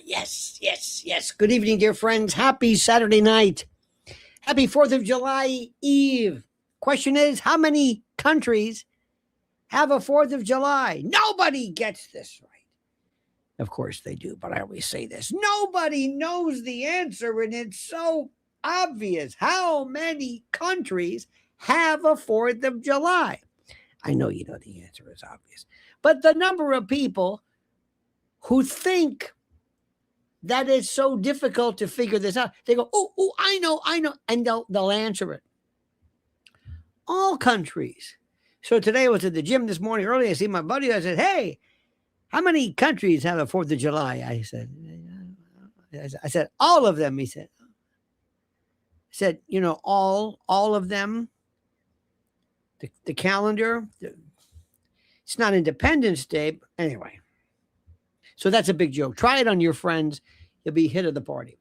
Yes. Good evening, dear friends. Happy Saturday night. Happy 4th of July Eve. Question is, how many countries have a 4th of July? Nobody gets this right. Of course they do, but I always say this. Nobody knows the answer, and it's so obvious. How many countries have a 4th of July? I know you know the answer is obvious. But the number of people who think that it's so difficult to figure this out, they go, oh, I know, and they'll answer it. All countries. So today I was at the gym this morning early. I see my buddy. I said, hey, how many countries have a 4th of July? I said, all of them. He said, you know, all of them. The calendar, it's not Independence Day. But anyway, so that's a big joke. Try it on your friends. You'll be hit of the party.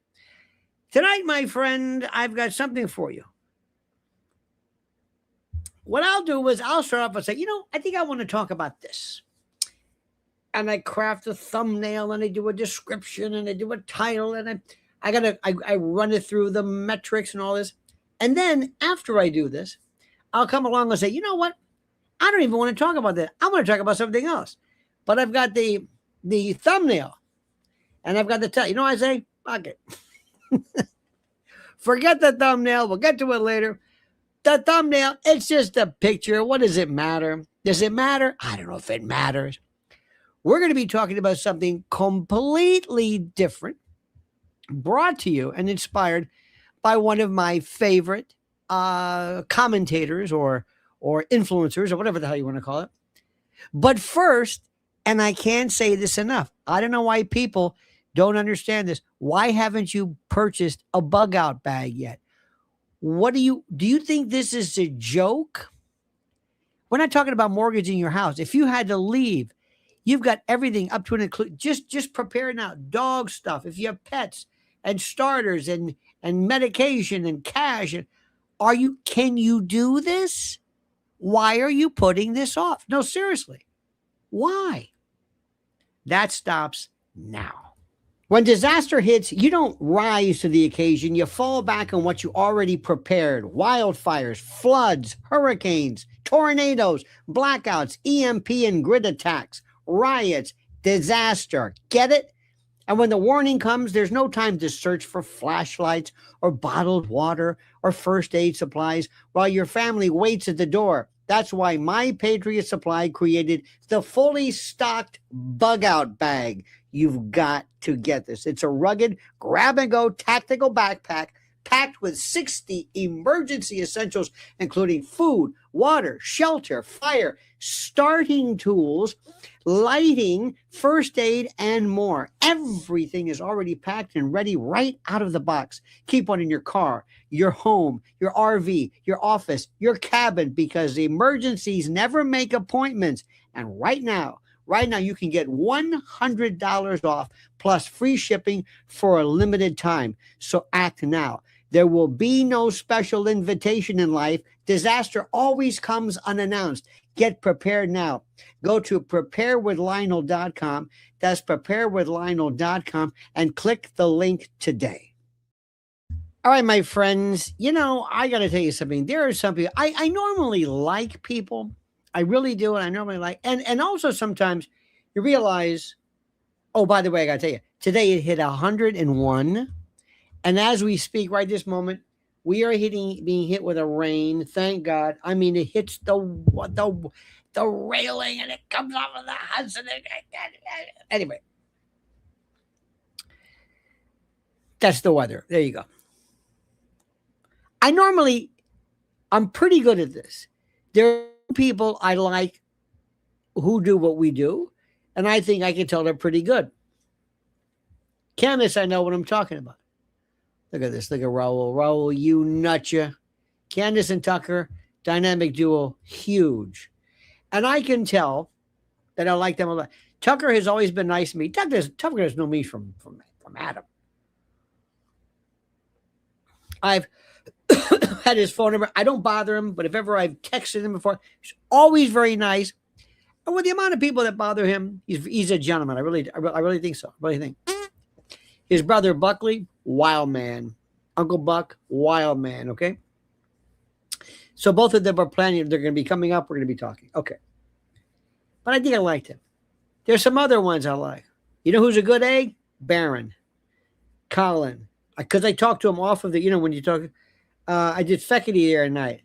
Tonight, my friend, I've got something for you. What I'll do is I'll start off and say, you know, I think I want to talk about this. And I craft a thumbnail and I do a description and I do a title and I run it through the metrics and all this. And then after I do this, I'll come along and say, you know what? I don't even want to talk about that. I want to talk about something else. But I've got the thumbnail and I've got the title. You know what I say? Fuck it. Forget the thumbnail. We'll get to it later. The thumbnail, it's just a picture. What does it matter? Does it matter? I don't know if it matters. We're going to be talking about something completely different, brought to you and inspired by one of my favorite commentators or influencers or whatever the hell you want to call it. But first, and I can't say this enough, I don't know why people don't understand this. Why haven't you purchased a bug out bag yet? Do you think this is a joke? We're not talking about mortgaging your house. If you had to leave, you've got everything up to and include. Just prepare now. Dog stuff. If you have pets and starters and medication and cash, can you do this? Why are you putting this off? No, seriously. Why? That stops now. When disaster hits, you don't rise to the occasion. You fall back on what you already prepared. Wildfires, floods, hurricanes, tornadoes, blackouts, EMP and grid attacks, riots, disaster. Get it? And when the warning comes, there's no time to search for flashlights or bottled water or first aid supplies while your family waits at the door. That's why My Patriot Supply created the fully stocked bug out bag. You've got to get this. It's a rugged grab-and-go tactical backpack packed with 60 emergency essentials, including food, water, shelter, fire, starting tools, lighting, first aid, and more. Everything is already packed and ready right out of the box. Keep one in your car, your home, your RV, your office, your cabin, because the emergencies never make appointments. And right now, you can get $100 off plus free shipping for a limited time. So act now. There will be no special invitation in life. Disaster always comes unannounced. Get prepared now. Go to preparewithlionel.com. That's preparewithlionel.com and click the link today. All right, my friends, you know, I got to tell you something. There are some people, I normally like people. I really do. And I normally like, and also sometimes you realize, oh, by the way, I got to tell you, today it hit 101. And as we speak right this moment, we are being hit with a rain. Thank God. I mean, it hits the railing and it comes off of the house. Anyway, that's the weather. There you go. I'm pretty good at this. There are people I like who do what we do, and I think I can tell they're pretty good. Candace, I know what I'm talking about. Look at this. Look at Raul. Raul, you nutcha. Candace and Tucker, dynamic duo, huge. And I can tell that I like them a lot. Tucker has always been nice to me. Tucker doesn't know me from Adam. I've had his phone number. I don't bother him, but if ever I've texted him before, he's always very nice. And with the amount of people that bother him, he's a gentleman. I really think so. I really think. His brother Buckley, wild man. Uncle Buck, wild man. Okay. So both of them are planning. They're going to be coming up. We're going to be talking. Okay. But I think I liked him. There's some other ones I like. You know who's a good egg? Barron. Colin. Because I talked to him off of the, when you talk, I did Fekete the other night.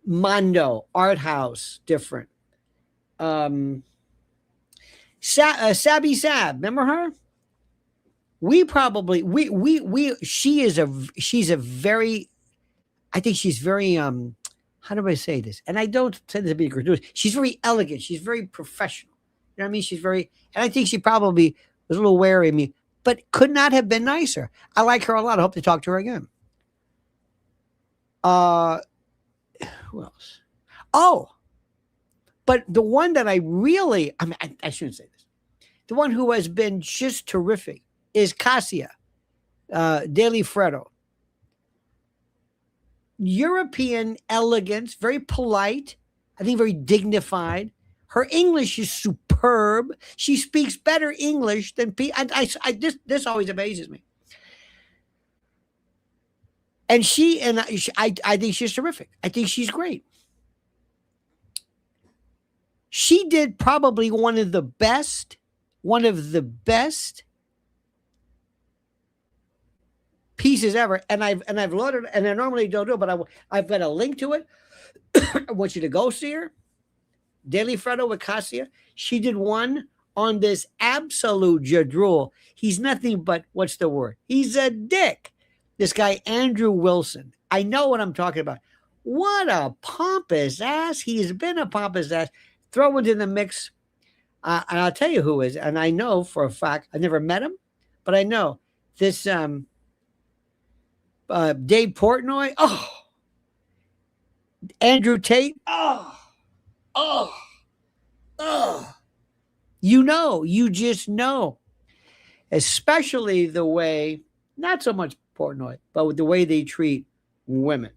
Mondo, Art House, different. Sabby Sab, remember her? She's a very, I think she's very, how do I say this? And I don't say this to be gratuitous. She's very elegant. She's very professional. You know what I mean? She's very, and I think she probably was a little wary of me, but could not have been nicer. I like her a lot. I hope to talk to her again. Who else? Oh, but the one that I really, I shouldn't say this. The one who has been just terrific is Cassia Daily Freddo. European elegance, very polite, I think very dignified. Her English is superb. She speaks better English than people. This always amazes me. And I think she's terrific. I think she's great. She did probably one of the best pieces ever. And I've loaded, and I normally don't do it, but I've got a link to it. I want you to go see her. Daily Freddo with Cassia. She did one on this absolute jadrul. He's nothing but, what's the word? He's a dick. This guy, Andrew Wilson. I know what I'm talking about. What a pompous ass. He's been a pompous ass. Throw it in the mix. And I'll tell you who is. And I know for a fact, I never met him, but I know this Dave Portnoy. Oh. Andrew Tate. Oh. You just know. Especially the way, not so much Portnoy, but with the way they treat women.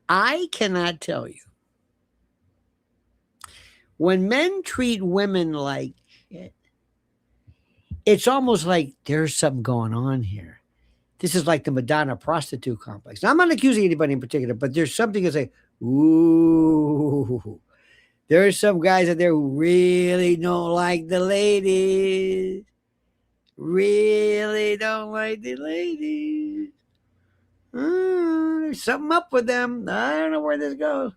I cannot tell you. When men treat women like shit, it's almost like there's something going on here. This is like the Madonna prostitute complex. Now, I'm not accusing anybody in particular, but there's something that's like, ooh, there's some guys out there who really don't like the ladies. Really don't like the ladies. There's something up with them. I don't know where this goes.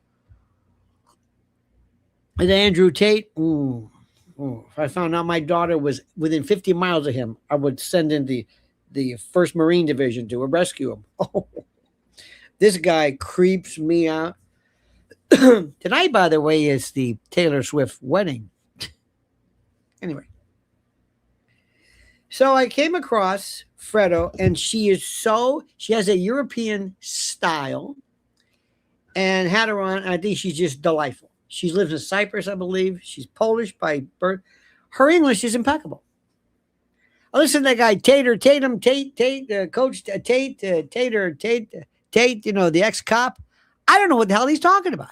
And Andrew Tate, if I found out my daughter was within 50 miles of him, I would send in the 1st Marine Division to rescue him. Oh, this guy creeps me out. Tonight, by the way, is the Taylor Swift wedding. Anyway. So I came across Freddo, and she has a European style, and had her on, and I think she's just delightful. She lives in Cyprus, I believe. She's Polish by birth. Her English is impeccable. I listen to that guy, Tate, Coach Tate, the ex-cop. I don't know what the hell he's talking about.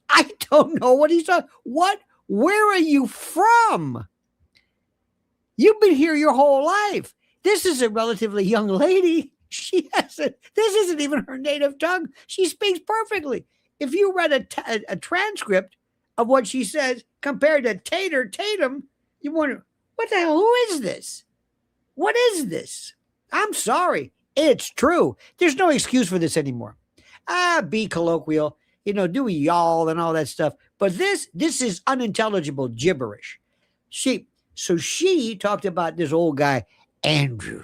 I don't know what he's talking. Where are you from? You've been here your whole life. This is a relatively young lady. This isn't even her native tongue. She speaks perfectly. If you read a transcript of what she says compared to Tatum, you wonder, what the hell? Who is this? What is this? I'm sorry. It's true. There's no excuse for this anymore. Be colloquial, do y'all and all that stuff. But this is unintelligible gibberish. She talked about this old guy, Andrew.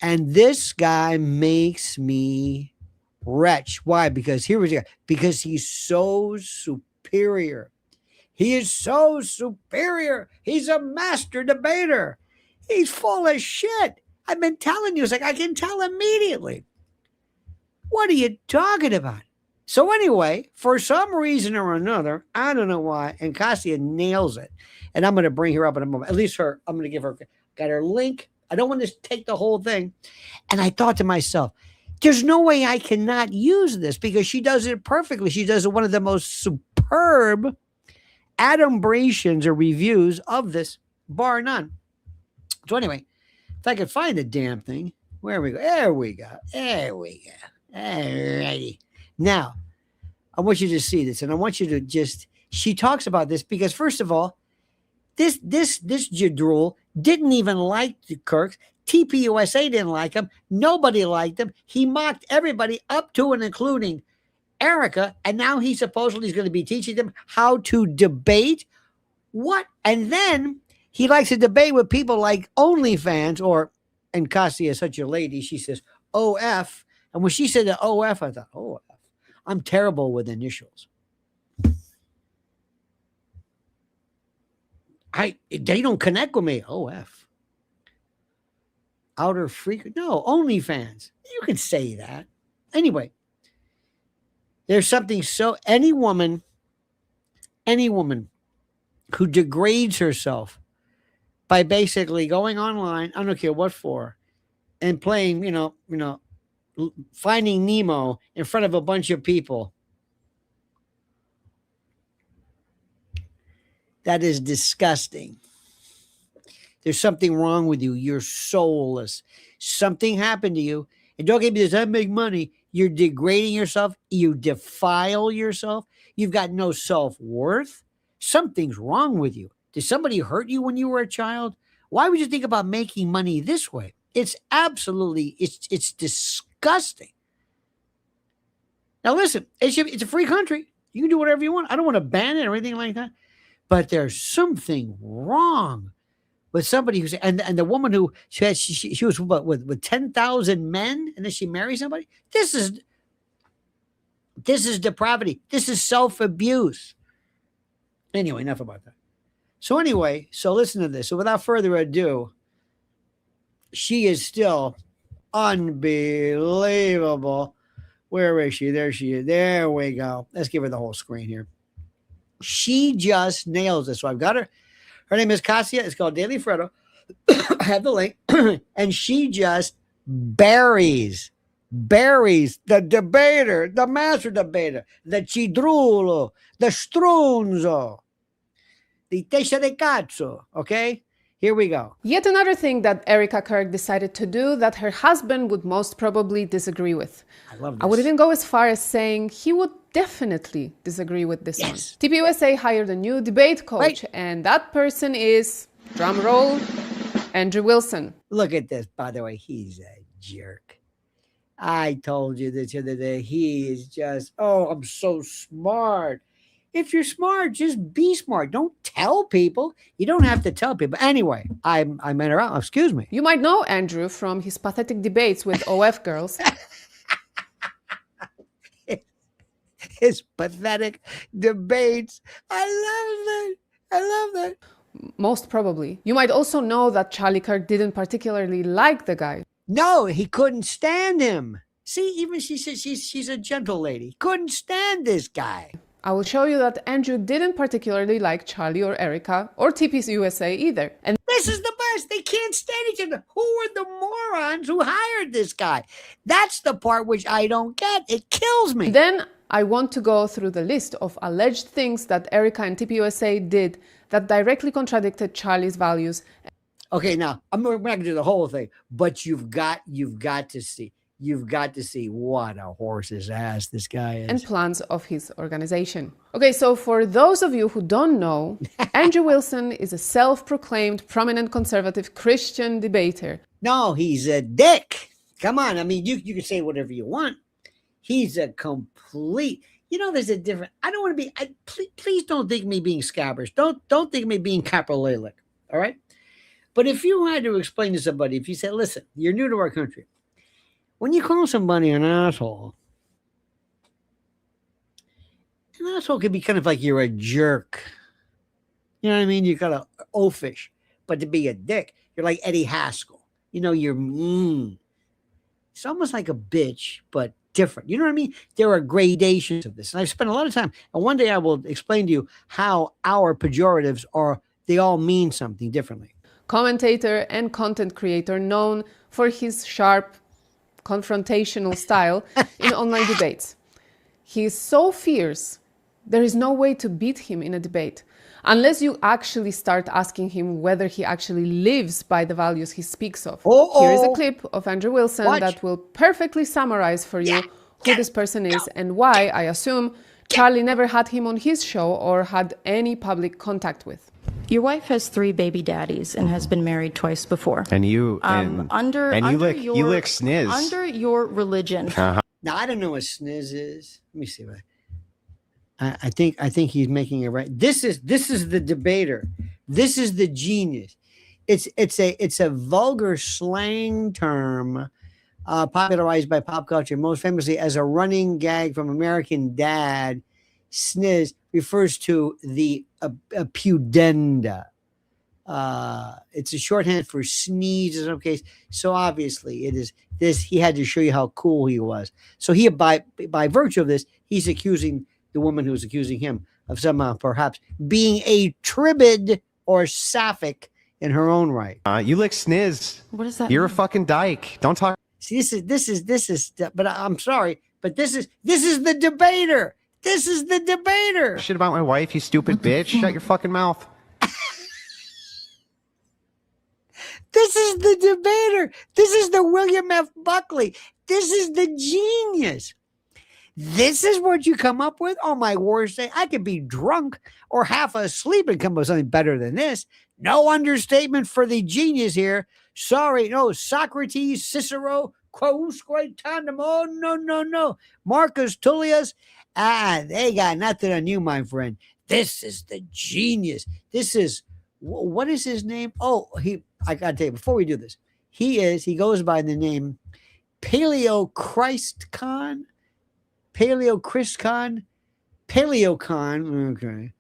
And this guy makes me wretch. Why? Because because he's so superior. He is so superior. He's a master debater. He's full of shit. I've been telling you. It's like I can tell immediately. What are you talking about? So anyway, for some reason or another, I don't know why, and Cassia nails it. And I'm going to bring her up in a moment. At least I'm going to give her, got her link. I don't want to take the whole thing. And I thought to myself, there's no way I cannot use this because she does it perfectly. She does one of the most superb adumbrations or reviews of this, bar none. So anyway, if I could find the damn thing, where we go? There we go. There we go. Alrighty. Now, I want you to see this, and I want you to just. She talks about this because, first of all, this jadrul didn't even like the Kirks. TPUSA didn't like him. Nobody liked him. He mocked everybody up to and including Erica, and now he supposedly is going to be teaching them how to debate. What? And then he likes to debate with people like OnlyFans, or, and Cassia is such a lady, she says OF. And when she said the OF, I thought, OF. I'm terrible with initials. They don't connect with me. OF. Outer freak. No, OnlyFans. You can say that. Anyway, there's something so any woman who degrades herself by basically going online, I don't care what for, and playing, Finding Nemo in front of a bunch of people. That is disgusting. There's something wrong with you. You're soulless. Something happened to you. And don't get me this, I make money. You're degrading yourself. You defile yourself. You've got no self-worth. Something's wrong with you. Did somebody hurt you when you were a child? Why would you think about making money this way? It's absolutely, it's disgusting. Now listen, it's a free country. You can do whatever you want. I don't want to ban it or anything like that. But there's something wrong with somebody who's, and the woman who she was with 10,000 men, and then she married somebody. This is depravity. This is self-abuse. Anyway, enough about that. So listen to this. So without further ado, she is still unbelievable. Where is she? There she is. There we go. Let's give her the whole screen here. She just nails it. So I've got her. Her name is Cassia. It's called Daily Freddo. I have the link. And she just buries the debater, the master debater, the cidrulo, the strunzo, the tesha de cazzo. Okay? Here we go. Yet another thing that Erica Kirk decided to do that her husband would most probably disagree with. I love this. I would even go as far as saying he would definitely disagree with this one. TPUSA hired a new debate coach, and that person is, drum roll, Andrew Wilson. Look at this, by the way. He's a jerk. I told you this the other day. He is just, I'm so smart. If you're smart, just be smart. Don't tell people. You don't have to tell people. Anyway, I met her out. Excuse me. You might know Andrew from his pathetic debates with OF girls. His pathetic debates. I love that. Most probably. You might also know that Charlie Kirk didn't particularly like the guy. No, he couldn't stand him. See, even she says she's a gentle lady. Couldn't stand this guy. I will show you that Andrew didn't particularly like Charlie or Erica or TPUSA either. And this is the best. They can't stand each other. Who are the morons who hired this guy? That's the part which I don't get. It kills me. Then I want to go through the list of alleged things that Erica and TPUSA did that directly contradicted Charlie's values. Okay, now I'm not going to do the whole thing, but you've got to see. You've got to see what a horse's ass this guy is. And plans of his organization. Okay, so for those of you who don't know, Andrew Wilson is a self-proclaimed prominent conservative Christian debater. No, he's a dick. Come on, I mean, you can say whatever you want. He's a complete, there's a different, I don't want to be, please don't think me being scabbers. Don't think me being capolalic, all right? But if you had to explain to somebody, if you said, listen, you're new to our country, when you call somebody an asshole could be kind of like you're a jerk. You know what I mean? You're kind of oafish. But to be a dick, you're like Eddie Haskell. You're mean. It's almost like a bitch, but different. You know what I mean? There are gradations of this. And I've spent a lot of time. And one day I will explain to you how our pejoratives they all mean something differently. Commentator and content creator known for his sharp, confrontational style in online debates. He is so fierce, there is no way to beat him in a debate. unless you actually start asking him whether he actually lives by the values he speaks of. Uh-oh. Here is a clip of Andrew Wilson Watch. that will perfectly summarize for you who this person is and why, I assume, Charlie never had him on his show or had any public contact with. Your wife has 3 baby daddies and has been married twice before. And you you lick sniz. Under your religion. Uh-huh. Now I don't know what sniz is. Let me see. I think he's making it right. This is the debater. This is the genius. It's a vulgar slang term popularized by pop culture, most famously as a running gag from American Dad. Sniz refers to the pudenda. It's a shorthand for sneeze in some case. So obviously it is this. He had to show you how cool he was. So he, by virtue of this, he's accusing the woman who's accusing him of somehow perhaps being a tribid or sapphic in her own right. You lick sniz. What does that You're mean? a fucking dyke. Don't talk. See, this is. But I'm sorry, but this is the debater. This is the debater. Shit about my wife, you stupid bitch. Shut your fucking mouth. This is the debater. This is the William F. Buckley. This is the genius. This is what you come up with? Oh, my worst day. I could be drunk or half asleep and come up with something better than this. No understatement for the genius here. Sorry, no, Socrates, Cicero, quousque tandem. No. Marcus Tullius. They got nothing on you, my friend. This is the genius. This is, what is his name? Oh, I got to tell you, before we do this, he goes by the name Paleo Christ Con. Paleocon, okay.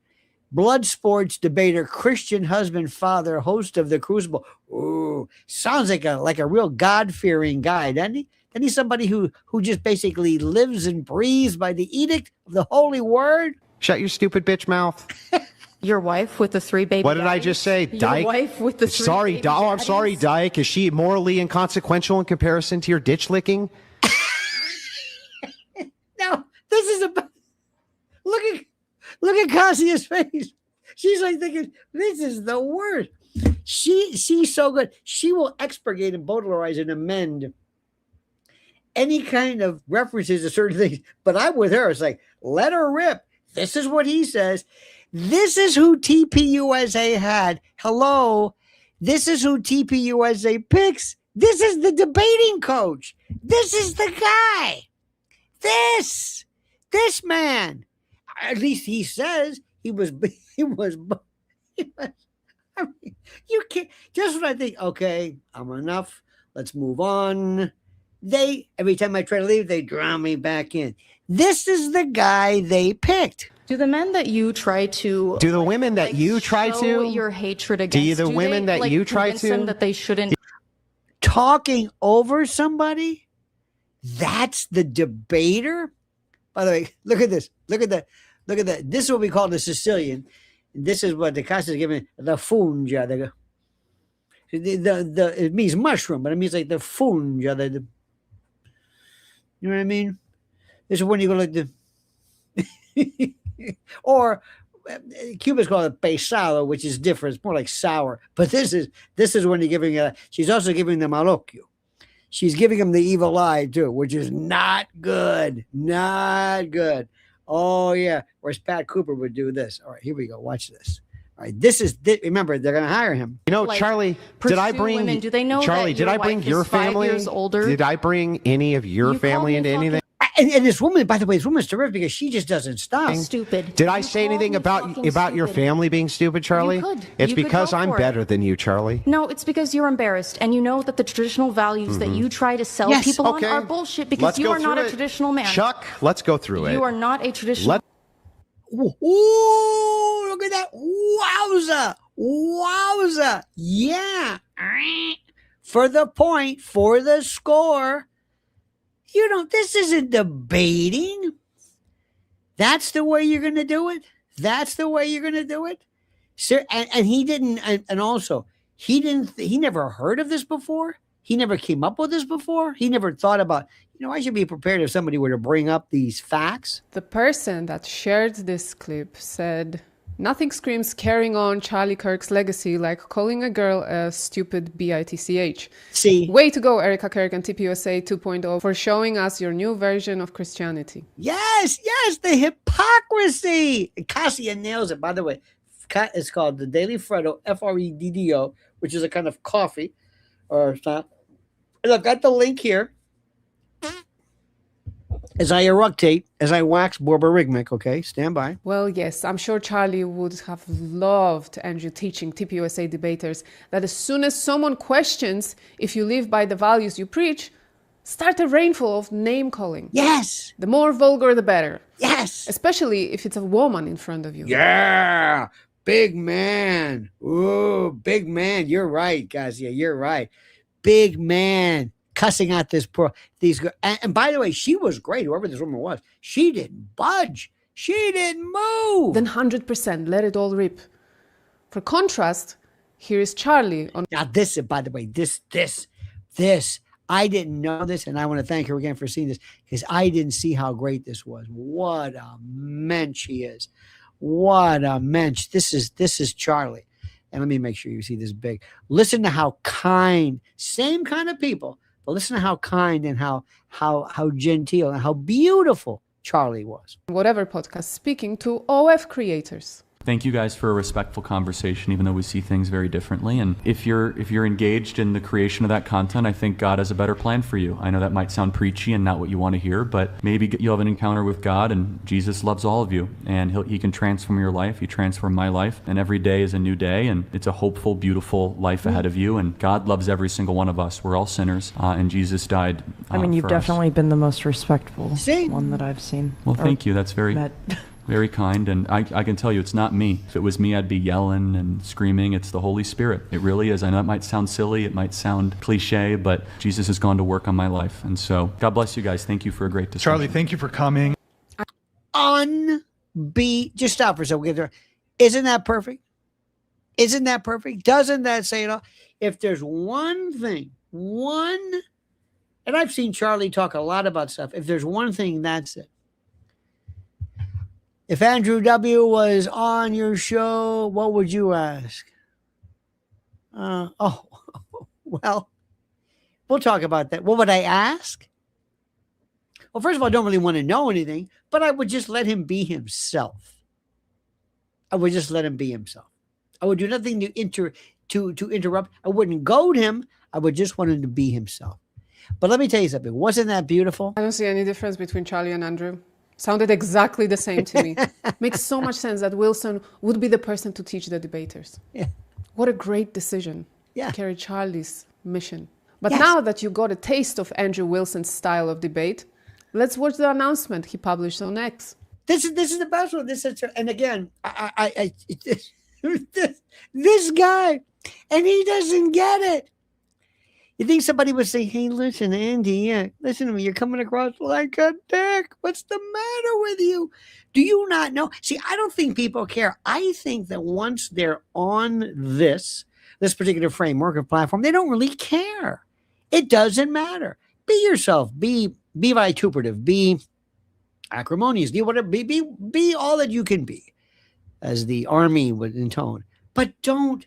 Blood sports debater, Christian husband, father, host of The Crucible. Ooh, sounds like a real God-fearing guy, doesn't he? Isn't he somebody who just basically lives and breathes by the edict of the holy word? Shut your stupid bitch mouth. Your wife with the 3 baby What did I daddies? just say, Dyke? Your wife with the 3 Sorry, baby I'm daddies? sorry, Dyke. Is she morally inconsequential in comparison to your ditch licking? No, this is look at Kassia's face. She's like thinking, this is the worst. She's so good. She will expurgate and bowdlerize and amend any kind of references to certain things. But I'm with her. It's like, let her rip. This is what he says. This is who TPUSA had. Hello. This is who TPUSA picks. This is the debating coach. This is the guy. This man. At least he says he was. I mean, you can't. Just when I think, okay, I'm enough. Let's move on. Every time I try to leave, they draw me back in. This is the guy they picked. Do the men that you try to... Do the women that you try show to... your hatred against... Do the women that you try convince them to... that they shouldn't... Talking over somebody? That's the debater? By the way, look at this. Look at that. This is what we call the Sicilian. This is what the Casa is giving the fungia. It means mushroom, but it means like the fungia. You know what I mean? This is when you go like the... or Cubans call it pesado, which is different. It's more like sour. But this is when you're giving she's also giving them malocchio. She's giving him the evil eye too, which is not good. Not good. Oh yeah. Whereas Pat Cooper would do this. All right, here we go. Watch this. All right, remember, they're going to hire him. You know, like, Charlie, did I bring women? Do they know Charlie? That did I bring your family? 5 years older? Did I bring any of your family into anything? And this woman, by the way, this woman's terrific because she just doesn't stop. Stupid. Did I say anything about your family being stupid, Charlie? You could. It's You could because go I'm for it. better than you, Charlie. No, it's because you're embarrassed, and you know that the traditional values that you try to sell Yes. people Okay. on are bullshit because Let's you go are not through a it. traditional man. Chuck, let's go through it. You are not a traditional. Ooh, look at that. Wowza. Yeah. For the point, for the score. This isn't debating. That's the way you're going to do it. Sir, and he didn't, and also, he never heard of this before. He never came up with this before. He never thought about, I should be prepared if somebody were to bring up these facts. The person that shared this clip said Nothing screams carrying on Charlie Kirk's legacy like calling a girl a stupid bitch. See? Way to go, Erica Kirk and TPUSA 2.0, for showing us your new version of Christianity. Yes, the hypocrisy. Cassia nails it. By the way, it's called the Daily Freddo, Freddo, which is a kind of coffee. Or it's not. And I've got the link here. As I eructate, as I wax borborygmic, okay? Stand by. Well, yes, I'm sure Charlie would have loved Andrew teaching TPUSA debaters that as soon as someone questions if you live by the values you preach, start a rainfall of name-calling. Yes. The more vulgar, the better. Yes. Especially if it's a woman in front of you. Yeah. Big man. Ooh, big man. You're right, Cassia. You're right. Big man. Cussing out these girls. And by the way, she was great, whoever this woman was. She didn't budge. She didn't move. Then 100%, let it all rip. For contrast, here is Charlie on... Now this, by the way, this, I didn't know this, and I want to thank her again for seeing this, because I didn't see how great this was. What a mensch he is. What a mensch. This is Charlie. And let me make sure you see this big. Listen to how kind, same kind of people, but listen to how kind and how genteel and how beautiful Charlie was. Whatever podcast, speaking to OF creators. Thank you guys for a respectful conversation, even though we see things very differently. And if you're engaged in the creation of that content, I think God has a better plan for you. I know that might sound preachy and not what you want to hear, but maybe you'll have an encounter with God, and Jesus loves all of you, and He can transform your life. He transformed my life, and every day is a new day, and it's a hopeful, beautiful life ahead of you. And God loves every single one of us. We're all sinners, and Jesus died. I mean, you've definitely been the most respectful one that I've seen. Well, thank you. That's very kind, and I can tell you it's not me. If it was me, I'd be yelling and screaming. It's the Holy Spirit. It really is. I know it might sound silly, it might sound cliche, but Jesus has gone to work on my life. And so God bless you guys. Thank you for a great discussion. Charlie, thank you for coming. Just stop for a second. Isn't that perfect? Isn't that perfect? Doesn't that say it all? If there's one thing, and I've seen Charlie talk a lot about stuff. If there's one thing, that's it. If Andrew W. was on your show, what would you ask? Well, we'll talk about that. What would I ask? Well, first of all, I don't really want to know anything, but I would just let him be himself. I would just let him be himself. I would do nothing to interrupt. I wouldn't goad him. I would just want him to be himself. But let me tell you something. Wasn't that beautiful? I don't see any difference between Charlie and Andrew. Sounded exactly the same to me. Makes so much sense that Wilson would be the person to teach the debaters. Yeah. What a great decision to carry Charlie's mission. But now that you got a taste of Andrew Wilson's style of debate, let's watch the announcement he published on X. This is the best one. And again, this guy, and he doesn't get it. You think somebody would say, hey, listen, Andy, listen to me. You're coming across like a dick. What's the matter with you? Do you not know? See, I don't think people care. I think that once they're on this particular framework or platform, they don't really care. It doesn't matter. Be yourself. Be vituperative. Be acrimonious. Be whatever. Be all that you can be, as the army would intone. But don't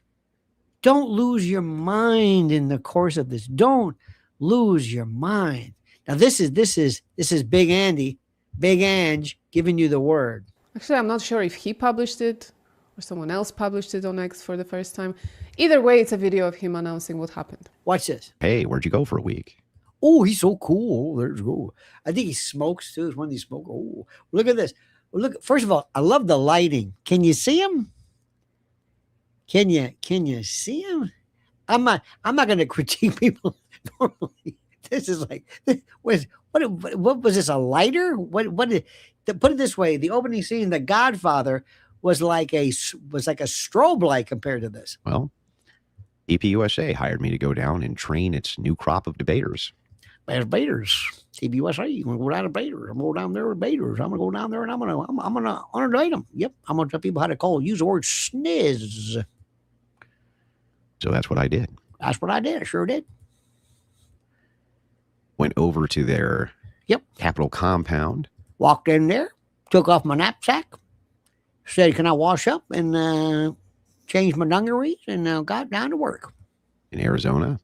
lose your mind in the course of this. Don't lose your mind. Now, this is Big Andy, Big Ange giving you the word. Actually, I'm not sure if he published it or someone else published it on X for the first time. Either way, it's a video of him announcing what happened. Watch this. Hey, where'd you go for a week? Oh, he's so cool. There's cool. I think he smokes too. It's one of these smoke. Oh, look at this. Look. First of all, I love the lighting. Can you see him? Can you see him? I'm not going to critique people normally. This is like, what was this, a lighter? Put it this way, the opening scene, The Godfather, was like a strobe light compared to this. Well, TPUSA hired me to go down and train its new crop of debaters. As debaters, TPUSA, you're going to go down to debaters. I'm going to go down there with debaters. I'm going to go down there and I'm going to debate them. Yep, I'm going to tell people how to use the word sniz. So that's what I did. That's what I did. I sure did. Went over to their Capitol compound. Walked in there, took off my knapsack, Said, can I wash up and change my dungarees? And got down to work. In Arizona.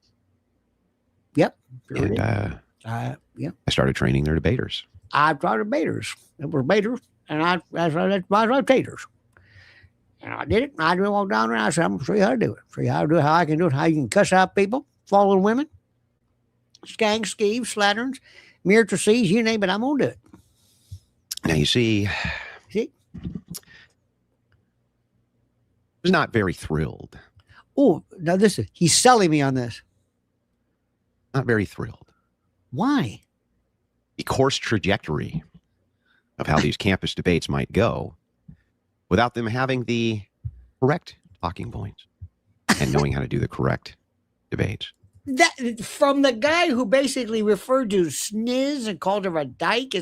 Yep. And yep. I started training their debaters. I tried debaters. It was debaters, and I taters. And I did it. I just walked down there and I said, I'm going to show you how to do it. Show you how to do it, how I can do it, how you can cuss out people, fallen women, skanks, skeeves, slatterns, myrtlesees, you name it, I'm going to do it. Now, you see, I was not very thrilled. Oh, now listen, he's selling me on this. Not very thrilled. Why? The course trajectory of how these campus debates might go without them having the correct talking points and knowing how to do the correct debates. That from the guy who basically referred to Sniz and called her a dyke.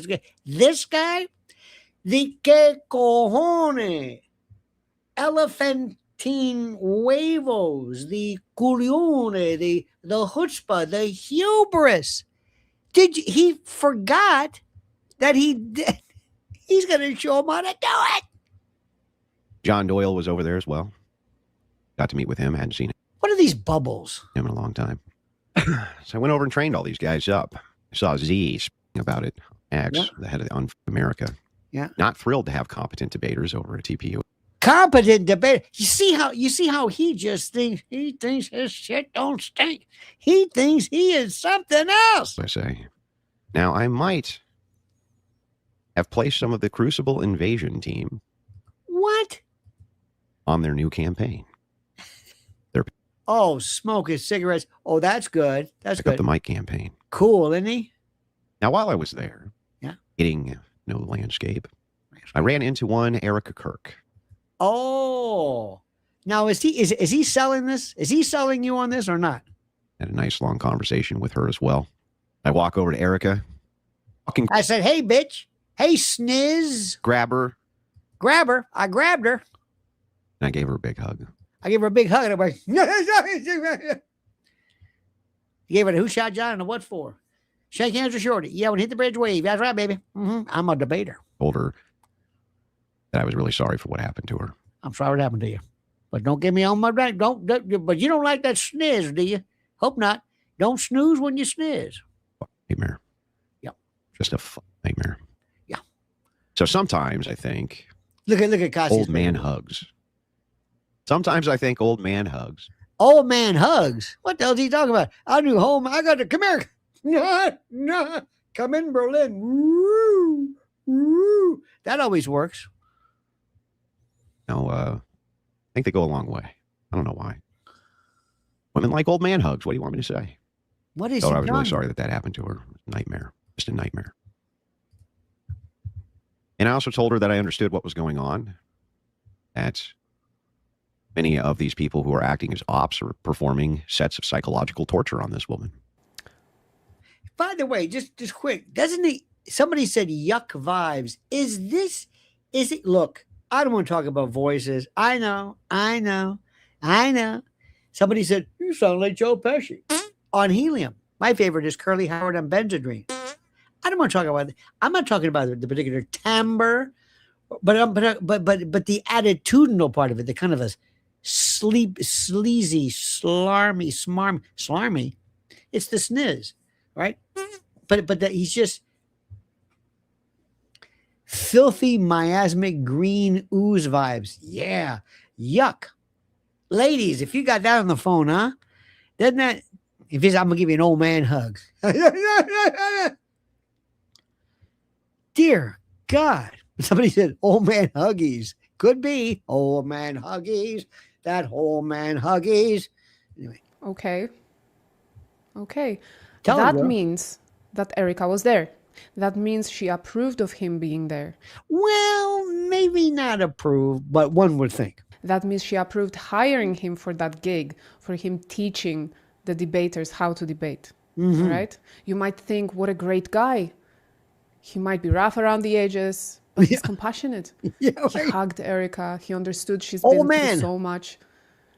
This guy, the que cojones, elephantine huevos, the culione, the chutzpah, the hubris. He forgot that he's going to show him how to do it. John Doyle was over there as well. Got to meet with him. Hadn't seen What are these bubbles? him in a long time. So I went over and trained all these guys up. I saw Z speaking about it. X, the head of the America. Yeah. Not thrilled to have competent debaters over at TPU. Competent debate. You see how he just thinks his shit don't stink. He thinks he is something else. I say. Now, I might have placed some of the Crucible Invasion team What? on their new campaign. Oh, smoking cigarettes. Oh, that's good. That's Pick up good. the Mike campaign. Cool, isn't he? Now, while I was there, Yeah. getting no landscape, I ran into one Erica Kirk. Oh, now is he selling this? Is he selling you on this or not? Had a nice long conversation with her as well. I walk over to Erica, I said, "Hey, bitch. Hey, sniz. grab her, Grab her." I grabbed her. and I gave her a big hug. I gave her a big hug. And I'm like, you gave her the who shot John and the what for? Shake hands with Shorty. Yeah, when hit the bridge wave. That's right, baby. I'm a debater. Told her that I was really sorry for what happened to her. I'm sorry what happened to you. But don't get me on my right. Don't, but you don't like that sniz, do you? Hope not. Don't snooze when you sniz. Nightmare. Yep. Just a nightmare. Yeah. So sometimes I think Look at Cassie's old man hugs. Sometimes I think old man hugs. Old man hugs. What the hell is he talking about? I knew home. I got to come here. No. Come in, Berlin. Woo, woo. That always works. No, I think they go a long way. I don't know why. Women like old man hugs. What do you want me to say? What is So he I was really done? sorry that happened to her. Nightmare. Just a nightmare. And I also told her that I understood what was going on. That many of these people who are acting as ops are performing sets of psychological torture on this woman. By the way, just quick, doesn't he? Somebody said yuck vibes. Is it? Look, I don't want to talk about voices. I know. Somebody said, you sound like Joe Pesci on helium. My favorite is Curly Howard on Benzodrine. I don't want to talk about it. I'm not talking about the particular timbre, but the attitudinal part of it, the kind of a sleazy, slarmy. It's the sniz, right? But that he's just filthy, miasmic, green ooze vibes. Yeah, yuck. Ladies, if you got that on the phone, huh? Doesn't that? If it's, I'm gonna give you an old man hug. Dear God, somebody said old man huggies. Could be old man huggies. That old man huggies. Anyway. Okay. Tell That her, means that Erica was there. That means she approved of him being there. well, maybe not approved, but one would think. That means she approved hiring him for that gig, for him teaching the debaters how to debate. Right? You might think, what a great guy. He might be rough around the edges, but he's compassionate. Yeah, He right. hugged Erica. He understood she's Oh, been through man. so much.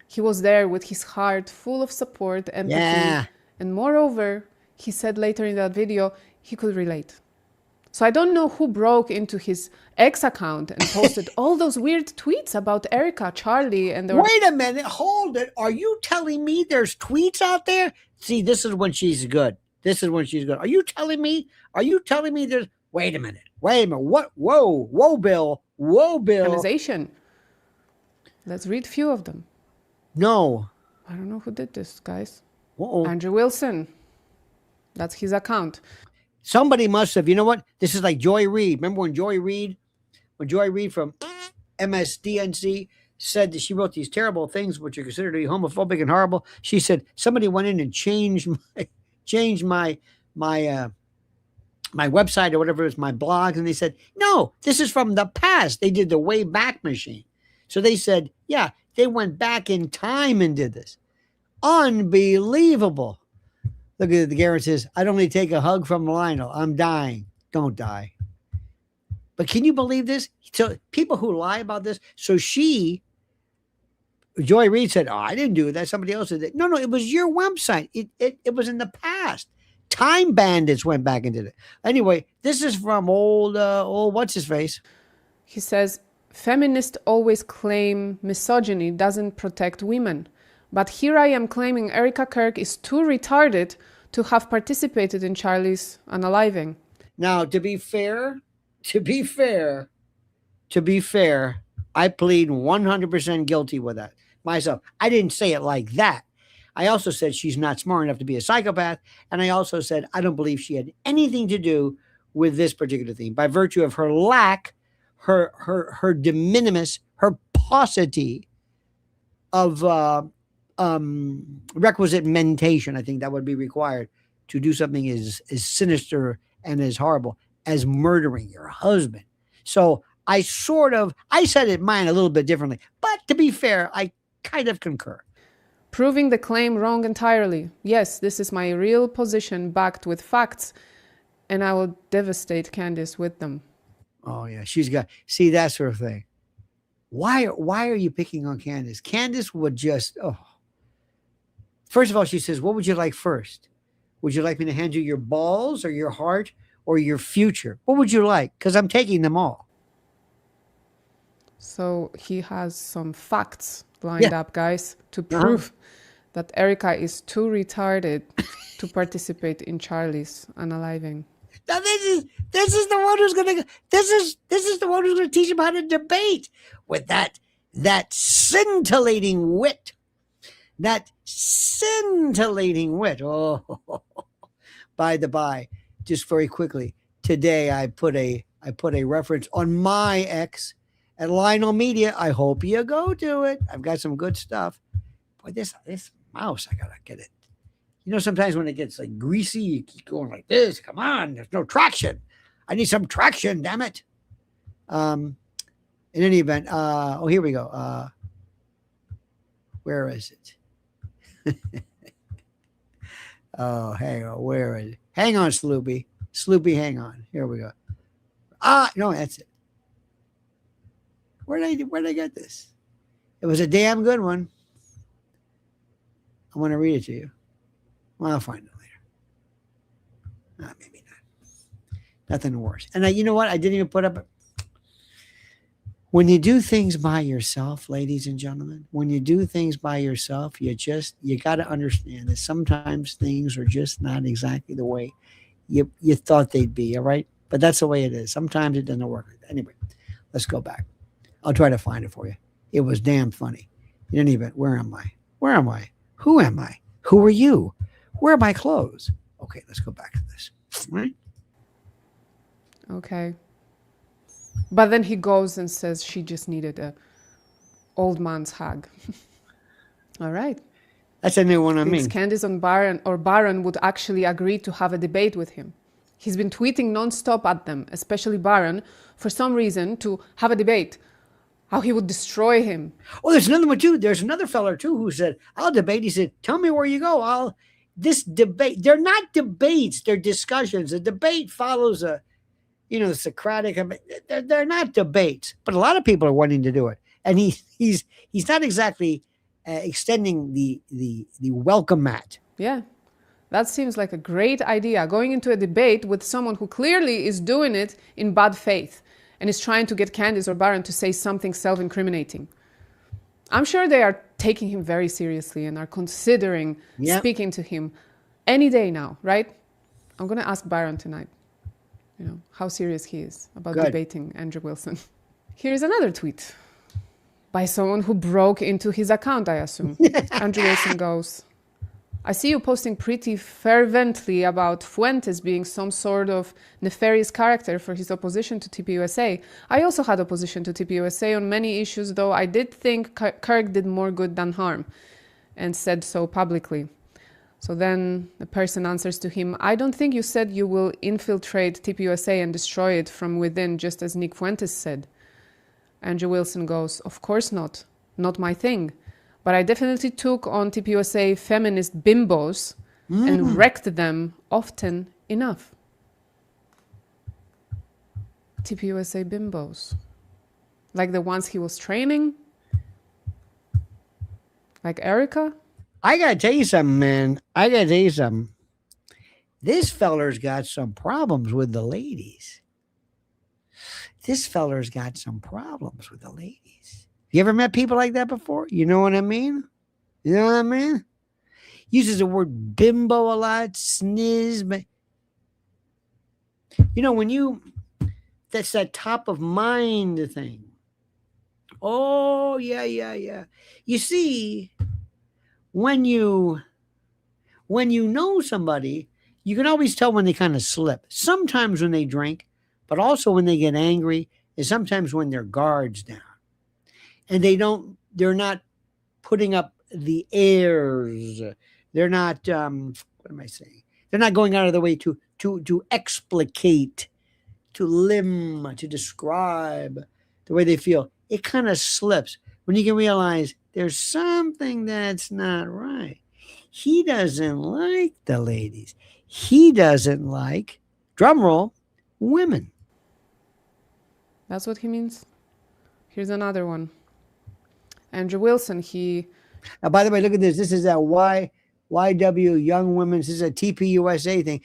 He was there with his heart full of support, empathy. Yeah. And moreover, he said later in that video, he could relate. So I don't know who broke into his ex account and posted all those weird tweets about Erica, Charlie, and Wait a minute, hold it. Are you telling me there's tweets out there? See, this is when she's good. This is when she's good. Are you telling me there's, wait a minute. What? Whoa, Bill. organization. Let's read a few of them. No. I don't know who did this, guys. Uh-oh. Andrew Wilson. That's his account. Somebody must have, you know what? This is like Joy Reid. Remember when Joy Reid from MSDNC said that she wrote these terrible things which are considered to be homophobic and horrible? She said somebody went in and changed my website or whatever it was, my blog, and they said, no, this is from the past. They did the way back machine. So they said, yeah, they went back in time and did this. Unbelievable. Look at the Garrett says, I'd only take a hug from Lionel. I'm dying. Don't die. But can you believe this? So people who lie about this. So Joy Reid said, oh, I didn't do that. Somebody else did it. No, it was your website. It was in the past. Time bandits went back and did it. Anyway, this is from old what's his face? He says, feminists always claim misogyny doesn't protect women. But here I am claiming Erica Kirk is too retarded to have participated in Charlie's unaliving. Now, to be fair, I plead 100% guilty with that myself. I didn't say it like that. I also said she's not smart enough to be a psychopath. And I also said I don't believe she had anything to do with this particular thing by virtue of her lack, her de minimis, her paucity of requisite mentation. I think that would be required to do something as sinister and as horrible as murdering your husband. So I said it mine a little bit differently, but to be fair, I kind of concur. Proving the claim wrong entirely. Yes, this is my real position backed with facts, and I will devastate Candace with them. Oh yeah, see that sort of thing. Why are you picking on Candace? Candace would just, First of all, she says, what would you like first? Would you like me to hand you your balls or your heart or your future? What would you like? Because I'm taking them all. So he has some facts lined up, guys, to prove that Erica is too retarded to participate in Charlie's unaliving. Now this is the one who's gonna teach him how to debate with that scintillating wit. That scintillating wit. Oh, by the by, just very quickly, today I put a reference on my ex at Lionel Media. I hope you go to it. I've got some good stuff. Boy, this mouse, I gotta get it. You know, sometimes when it gets like greasy, you keep going like this. Come on, there's no traction. I need some traction, damn it. In any event, here we go. Where is it? Oh, hang on. Where is it? Hang on, Sloopy. Sloopy, hang on. Here we go. No, that's it. Where'd I get this? It was a damn good one. I want to read it to you. Well, I'll find it later. Maybe not. Nothing worse. And you know what? I didn't even put up. When you do things by yourself, ladies and gentlemen, when you do things by yourself, you got to understand that sometimes things are just not exactly the way you thought they'd be. All right. But that's the way it is. Sometimes it doesn't work like that. Anyway, let's go back. I'll try to find it for you. It was damn funny. In any event, where am I? Who am I? Who are you? Where are my clothes? Okay, let's go back to this. All right. Okay. But then he goes and says she just needed a old man's hug. All right. That's a new one on me. Candace and Baron would actually agree to have a debate with him. He's been tweeting nonstop at them, especially Baron, for some reason to have a debate. How he would destroy him. Oh, there's another one too. There's another fella too who said, I'll debate. He said, tell me where you go. This debate, they're not debates, they're discussions. A debate follows Socratic. They're not debates, but a lot of people are wanting to do it. And he's not exactly extending the welcome mat. Yeah. That seems like a great idea, going into a debate with someone who clearly is doing it in bad faith and is trying to get Candace or Baron to say something self-incriminating. I'm sure they are taking him very seriously and are considering speaking to him any day now, right? I'm going to ask Baron tonight, how serious he is about debating Andrew Wilson. Here's another tweet by someone who broke into his account, I assume. Andrew Wilson goes, I see you posting pretty fervently about Fuentes being some sort of nefarious character for his opposition to TPUSA. I also had opposition to TPUSA on many issues, though I did think Kirk did more good than harm, and said so publicly. So then the person answers to him, I don't think you said you will infiltrate TPUSA and destroy it from within, just as Nick Fuentes said. Andrew Wilson goes, of course not. Not my thing. But I definitely took on TPUSA feminist bimbos and wrecked them often enough. TPUSA bimbos. Like the ones he was training? Like Erica? I got to tell you something, man. This feller's got some problems with the ladies. You ever met people like that before? You know what I mean? Uses the word bimbo a lot, sniz. But that's that top of mind thing. Oh, yeah. You see, when you know somebody, you can always tell when they kind of slip. Sometimes when they drink, but also when they get angry, and sometimes when their guard's down. And they're not putting up the airs. They're not, what am I saying? They're not going out of the way to explicate, to limn, to describe the way they feel. It kind of slips when you can realize there's something that's not right. He doesn't like the ladies. He doesn't like, drum roll, women. That's what he means? Here's another one. Andrew Wilson, by the way, look at this. This is a YW Young Women's. This is a TPUSA thing.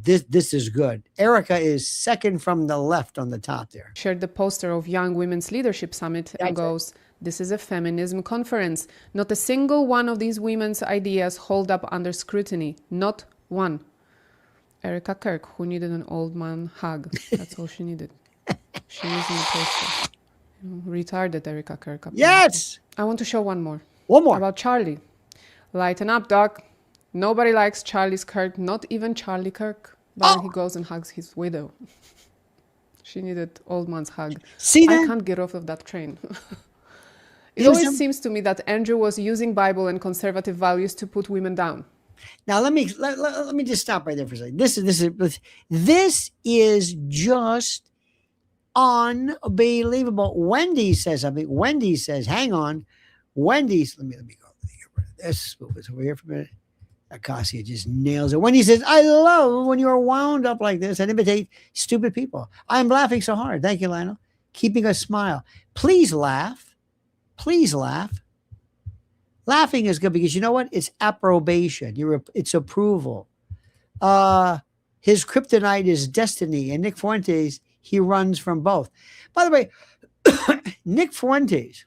This is good. Erica is second from the left on the top there. Shared the poster of Young Women's Leadership Summit and goes, this is a feminism conference. Not a single one of these women's ideas hold up under scrutiny. Not one. Erica Kirk, who needed an old man hug. That's all she needed. She was in the poster. Retarded Erica Kirk. Apparently. Yes! I want to show one more. About Charlie. Lighten up, Doc. Nobody likes Charlie's Kirk, not even Charlie Kirk. But then he goes and hugs his widow. She needed old man's hug. See that? I can't get off of that train. It always seems to me that Andrew was using Bible and conservative values to put women down. Now let me just stop right there for a second. This is just unbelievable. Wendy says something. Wendy says, hang on. Wendy's, let me go. This move this over here for a minute. Acacia just nails it. Wendy says, I love when you are wound up like this and imitate stupid people. I'm laughing so hard. Thank you, Lionel. Keeping a smile. Please laugh. Please laugh. Laughing is good because you know what? It's approbation. It's approval. His kryptonite is destiny. And Nick Fuentes, he runs from both. By the way, Nick Fuentes,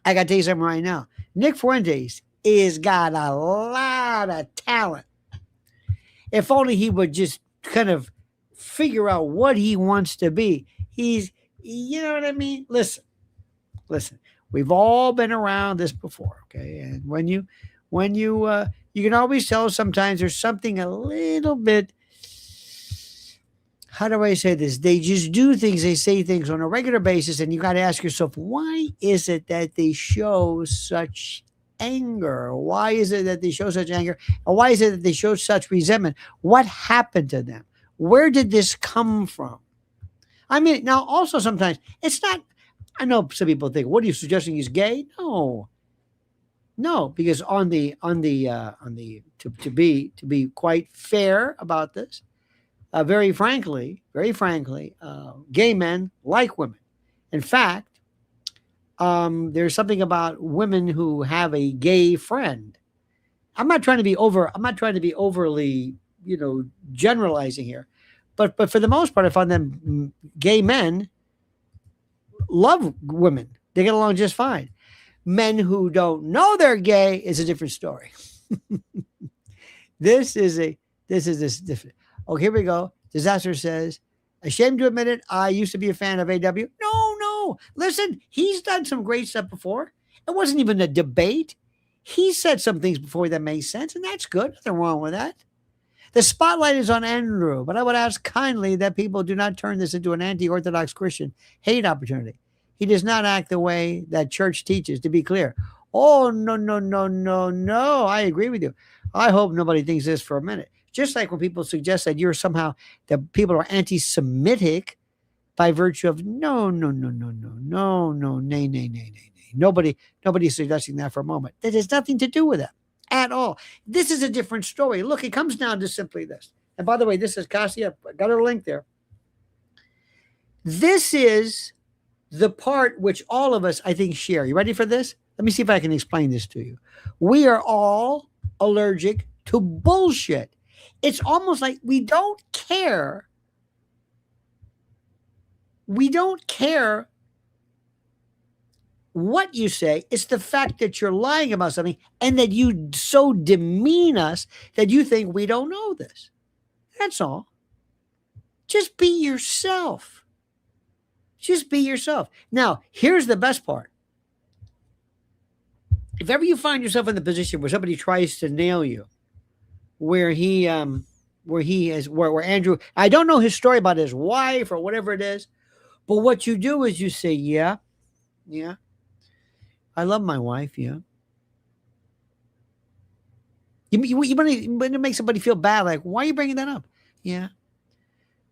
I got to tell you something right now. Nick Fuentes is got a lot of talent. If only he would just kind of figure out what he wants to be. You know what I mean? Listen. We've all been around this before, okay? And when you can always tell sometimes there's something a little bit, how do I say this? They just do things, they say things on a regular basis, and you got to ask yourself, why is it that they show such anger? Why is it that they show such anger? And why is it that they show such resentment? What happened to them? Where did this come from? I mean, now also sometimes it's not, I know some people think, what are you suggesting he's gay? No, because to be quite fair about this, very frankly, gay men like women. In fact, there's something about women who have a gay friend I'm not trying to be overly, generalizing here. But for the most part, I find them gay men love women. They get along just fine. Men who don't know they're gay is a different story. This is different. Oh, here we go. Disaster says, ashamed to admit it, I used to be a fan of AW. No. Listen, he's done some great stuff before. It wasn't even a debate. He said some things before that made sense, and that's good. Nothing wrong with that. The spotlight is on Andrew, but I would ask kindly that people do not turn this into an anti-Orthodox Christian hate opportunity. He does not act the way that church teaches, to be clear. Oh, no. I agree with you. I hope nobody thinks this for a minute. Just like when people suggest that that people are anti-Semitic by virtue of no, nay. Nobody's suggesting that for a moment. That has nothing to do with that at all. This is a different story. Look, it comes down to simply this. And by the way, this is Cassia. I got her link there. This is the part which all of us, I think, share. You ready for this? Let me see if I can explain this to you. We are all allergic to bullshit. It's almost like we don't care. We don't care what you say. It's the fact that you're lying about something and that you so demean us that you think we don't know this. That's all. Just be yourself. Just be yourself. Now, here's the best part. If ever you find yourself in the position where somebody tries to nail you, where Andrew, I don't know his story about his wife or whatever it is, but what you do is you say, yeah, I love my wife, yeah. You want to make somebody feel bad, like, why are you bringing that up? Yeah.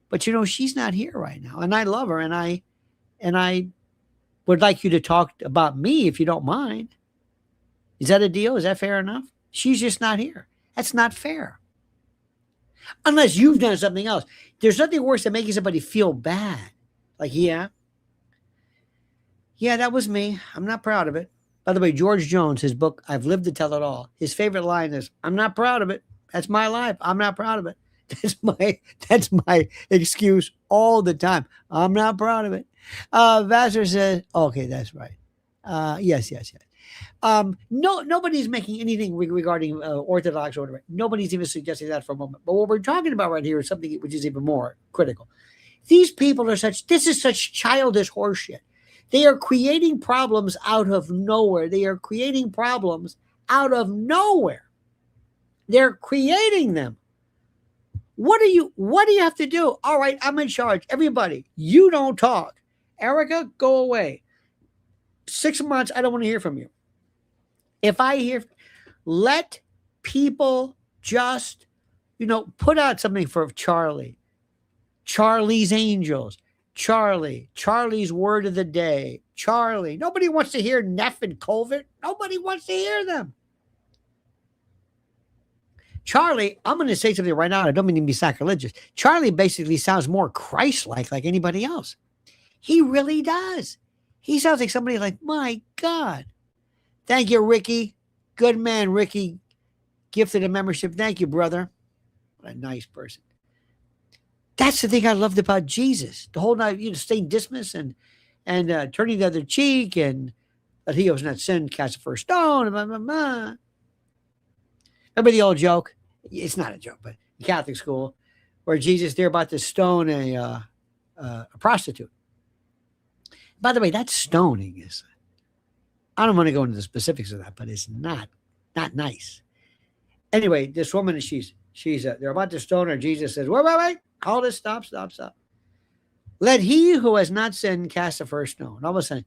But she's not here right now, and I love her, and I would like you to talk about me if you don't mind. Is that a deal? Is that fair enough? She's just not here. That's not fair. Unless you've done something else. There's nothing worse than making somebody feel bad. Like, yeah, that was me. I'm not proud of it. By the way, George Jones, his book, I've Lived to Tell It All. His favorite line is, I'm not proud of it. That's my life. I'm not proud of it. That's my excuse all the time. I'm not proud of it. Vassar says, okay, that's right. Yes. No, nobody's making anything regarding Orthodox or whatever. Nobody's even suggesting that for a moment. But what we're talking about right here is something which is even more critical. These people this is such childish horseshit. They are creating problems out of nowhere. They're creating them. What do you have to do? All right, I'm in charge. Everybody, you don't talk. Erica, go away. 6 months, I don't want to hear from you. If I hear, let people just, put out something for Charlie. Charlie's Angels. Charlie's Word of the Day. Charlie. Nobody wants to hear Neff and Colvin. Nobody wants to hear them. Charlie, I'm going to say something right now. I don't mean to be sacrilegious. Charlie basically sounds more Christ-like anybody else. He really does. He sounds like somebody like, my God. Thank you, Ricky. Good man, Ricky. Gifted a membership. Thank you, brother. What a nice person. That's the thing I loved about Jesus. The whole night, staying dismiss and turning the other cheek, and that he was not sin, cast the first stone. Blah, blah, blah. Remember the old joke? It's not a joke, but in Catholic school, where Jesus, they're about to stone a prostitute. By the way, that stoning is, I don't want to go into the specifics of that, but it's not nice. Anyway, this woman, she's they're about to stone her. Jesus says, wait, hold it, stop. Let he who has not sinned cast the first stone. All of a sudden,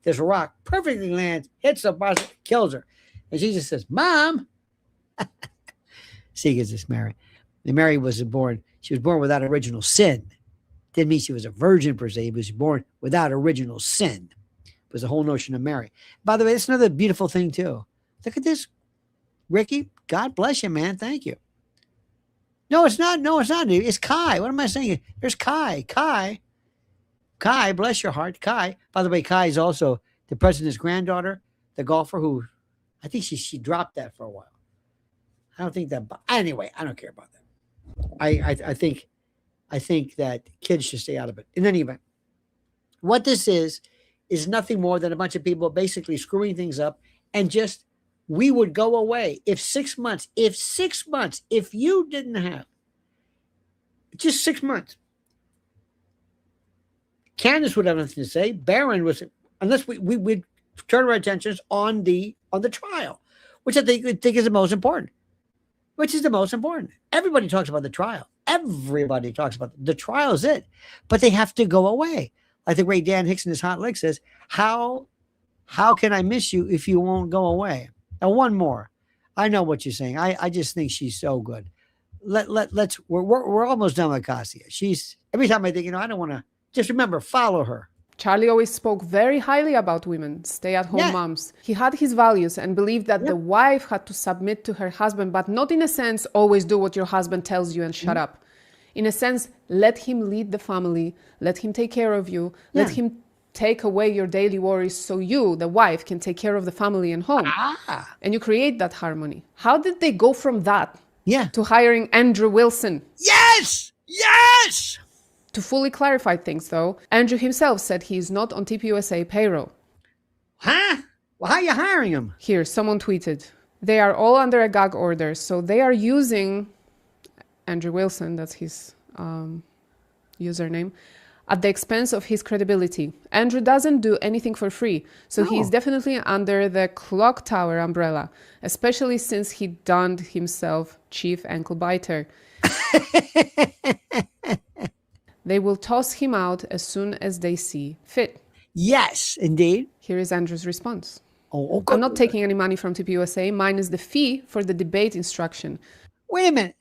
this rock perfectly lands, hits the prostitute, kills her. And Jesus says, Mom. See, because it's Mary. And Mary was born without original sin. Didn't mean she was a virgin per se. She was born without original sin. It was the whole notion of Mary. By the way, that's another beautiful thing too. Look at this, Ricky. God bless you, man. Thank you. No, it's not. It's Kai. What am I saying? There's Kai. Kai, bless your heart. Kai. By the way, Kai is also the president's granddaughter, the golfer who, I think she dropped that for a while. I don't think that. Anyway, I don't care about that. I think that kids should stay out of it. In any event, what this is nothing more than a bunch of people basically screwing things up, and just we would go away if 6 months. If you didn't have just 6 months, Candace would have nothing to say. Barron was, unless we would turn our attentions on the trial, which I think is the most important. Everybody talks about the trial. Everybody talks about the trial is it, but they have to go away. Like the great Dan Hicks in his Hot Lick says, how can I miss you if you won't go away? And one more. I know what you're saying. I just think she's so good. We're almost done with Cassia. She's, every time I think, I don't want to, just remember, follow her. Charlie always spoke very highly about women, stay-at-home moms. He had his values and believed that the wife had to submit to her husband, but not in a sense, always do what your husband tells you and shut up. In a sense, let him lead the family, let him take care of you, let him take away your daily worries so you, the wife, can take care of the family and home. And you create that harmony. How did they go from that to hiring Andrew Wilson? Yes! To fully clarify things, though, Andrew himself said he is not on TPUSA payroll. Huh? Well, how are you hiring him? Here, someone tweeted, they are all under a gag order, so they are using Andrew Wilson, that's his username, at the expense of his credibility. Andrew doesn't do anything for free, so he is definitely under the clock tower umbrella, especially since he donned himself chief ankle biter. They will toss him out as soon as they see fit. Yes, indeed. Here is Andrew's response. Oh, okay. I'm not taking any money from TPUSA. Mine is the fee for the debate instruction. Wait a minute.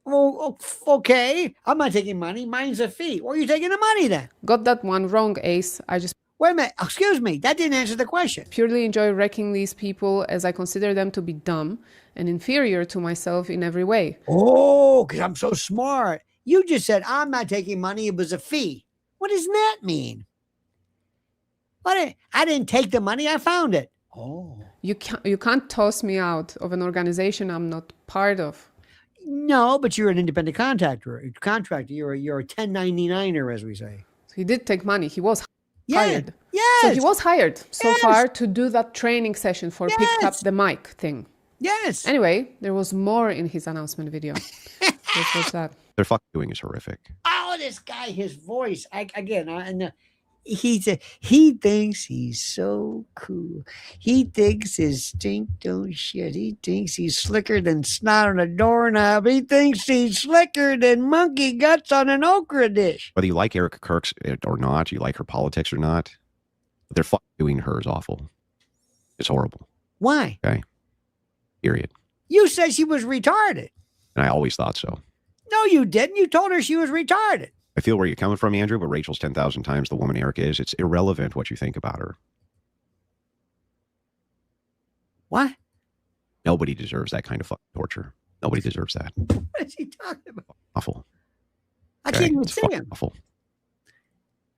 Oh, okay. I'm not taking money. Mine's a fee. Where are you taking the money then? Got that one wrong, Ace. I just Wait a minute. Excuse me. That didn't answer the question. purely enjoy wrecking these people as I consider them to be dumb and inferior to myself in every way. Oh, because I'm so smart. You just said, I'm not taking money. It was a fee. What does that mean? I didn't take the money. I found it. Oh. You can't toss me out of an organization I'm not part of. No, but you're an independent contractor. You're a 1099er, as we say. So he did take money. He was hired. Yes. So he was hired so far to do that training session for picked up the mic thing. Yes. Anyway, there was more in his announcement video. What was that? Their fuck doing is horrific. Oh, this guy, his voice. He thinks he's so cool. He thinks his stink don't shit. He thinks he's slicker than snot on a doorknob. He thinks he's slicker than monkey guts on an okra dish. Whether you like Erica Kirk's or not, you like her politics or not, their fuck doing her is awful. It's horrible. Why? Okay. Period. You said she was retarded. And I always thought so. No, you didn't. You told her she was retarded. I feel where you're coming from, Andrew, but Rachel's 10,000 times the woman Erica is. It's irrelevant what you think about her. What? Nobody deserves that kind of fucking torture. Nobody deserves that. What is he talking about? Awful. I can't even It's see fucking him. awful.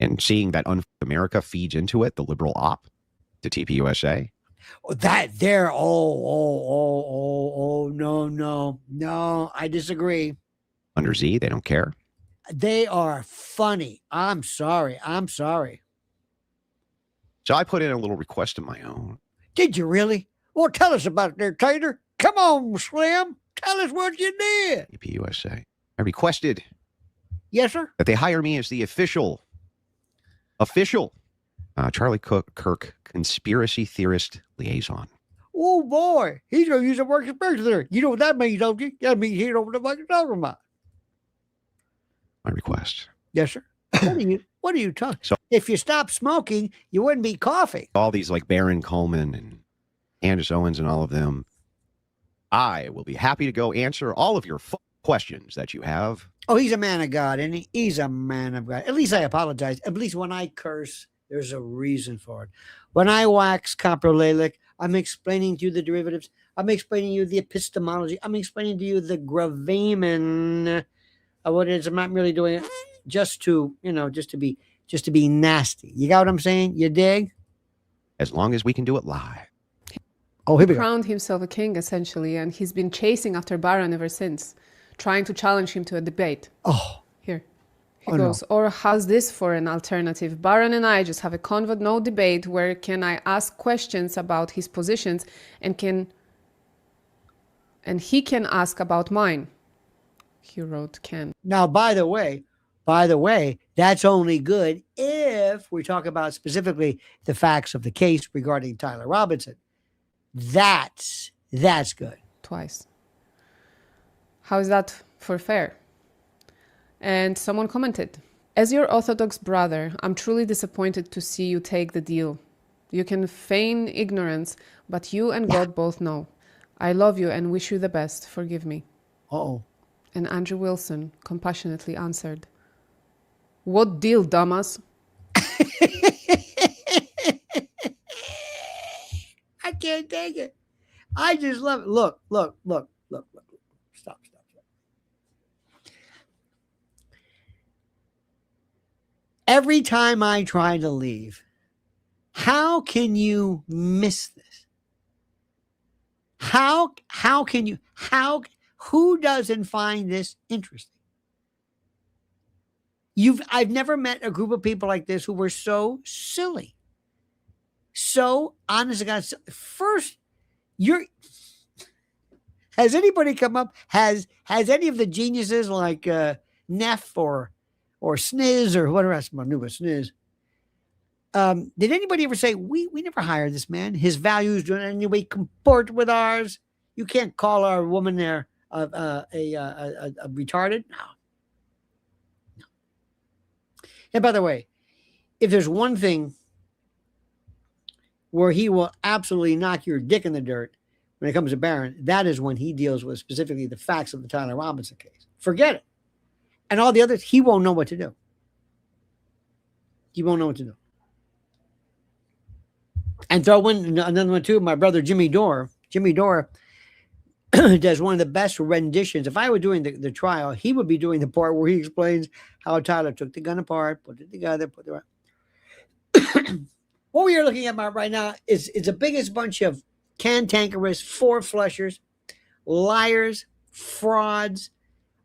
And seeing that America feeds into it, the liberal op to TPUSA. Oh, no, I disagree. Under Z, they don't care. They are funny. I'm sorry. So I put in a little request of my own. Did you really? Well, tell us about it there, Tater. Come on, Slim. Tell us what you did. TPUSA. I requested Yes, sir. that they hire me as the official Charlie Kirk conspiracy theorist liaison. Oh, boy. He's going to use a work experience there. You know what that means, don't you? That means he don't know what you're talking about. My request. Yes, sir. What are you talking? So- if you stop smoking, you wouldn't be coughing. All these like Baron Coleman and Candace Owens and all of them. I will be happy to go answer all of your questions that you have. Oh, he's a man of God, and he's a man of God. At least I apologize. At least when I curse, there's a reason for it. When I wax coprolalic, I'm explaining to you the derivatives. I'm explaining to you the epistemology. I'm explaining to you the gravamen of what it is. I'm not really doing it just to be nasty. You got what I'm saying? You dig? As long as we can do it live. Oh, here we go. Crowned himself a king, essentially, and he's been chasing after Baron ever since, trying to challenge him to a debate. Oh. Here. He Oh, goes, or how's this for an alternative? Baron and I just have a convo, no debate, where can I ask questions about his positions and he can ask about mine. He wrote, Ken. Now, by the way, that's only good if we talk about specifically the facts of the case regarding Tyler Robinson. That's good. Twice. How is that for fair? And someone commented, as your Orthodox brother, I'm truly disappointed to see you take the deal. You can feign ignorance, but you and God both know. I love you and wish you the best. Forgive me. Uh-oh. And Andrew Wilson compassionately answered, what deal, dumbass? I can't take it. I just love it. Look. Stop. Every time I try to leave, how can you miss this? Who doesn't find this interesting? I've never met a group of people like this who were so silly. So honest to God. First, has anybody come up? Has any of the geniuses like Neff or Sniz or whatever else I knew was Sniz? Did anybody ever say, we never hired this man? His values don't in any way comport with ours. You can't call our woman there a retarded? No. And by the way, if there's one thing where he will absolutely knock your dick in the dirt when it comes to Barron, that is when he deals with specifically the facts of the Tyler Robinson case. Forget it. And all the others, he won't know what to do. He won't know what to do. And throw in another one too, my brother Jimmy Dore. Jimmy Dore does one of the best renditions. If I were doing the trial, he would be doing the part where he explains how Tyler took the gun apart, put it together, What we are looking at right now is the biggest bunch of cantankerous, four-flushers, liars, frauds,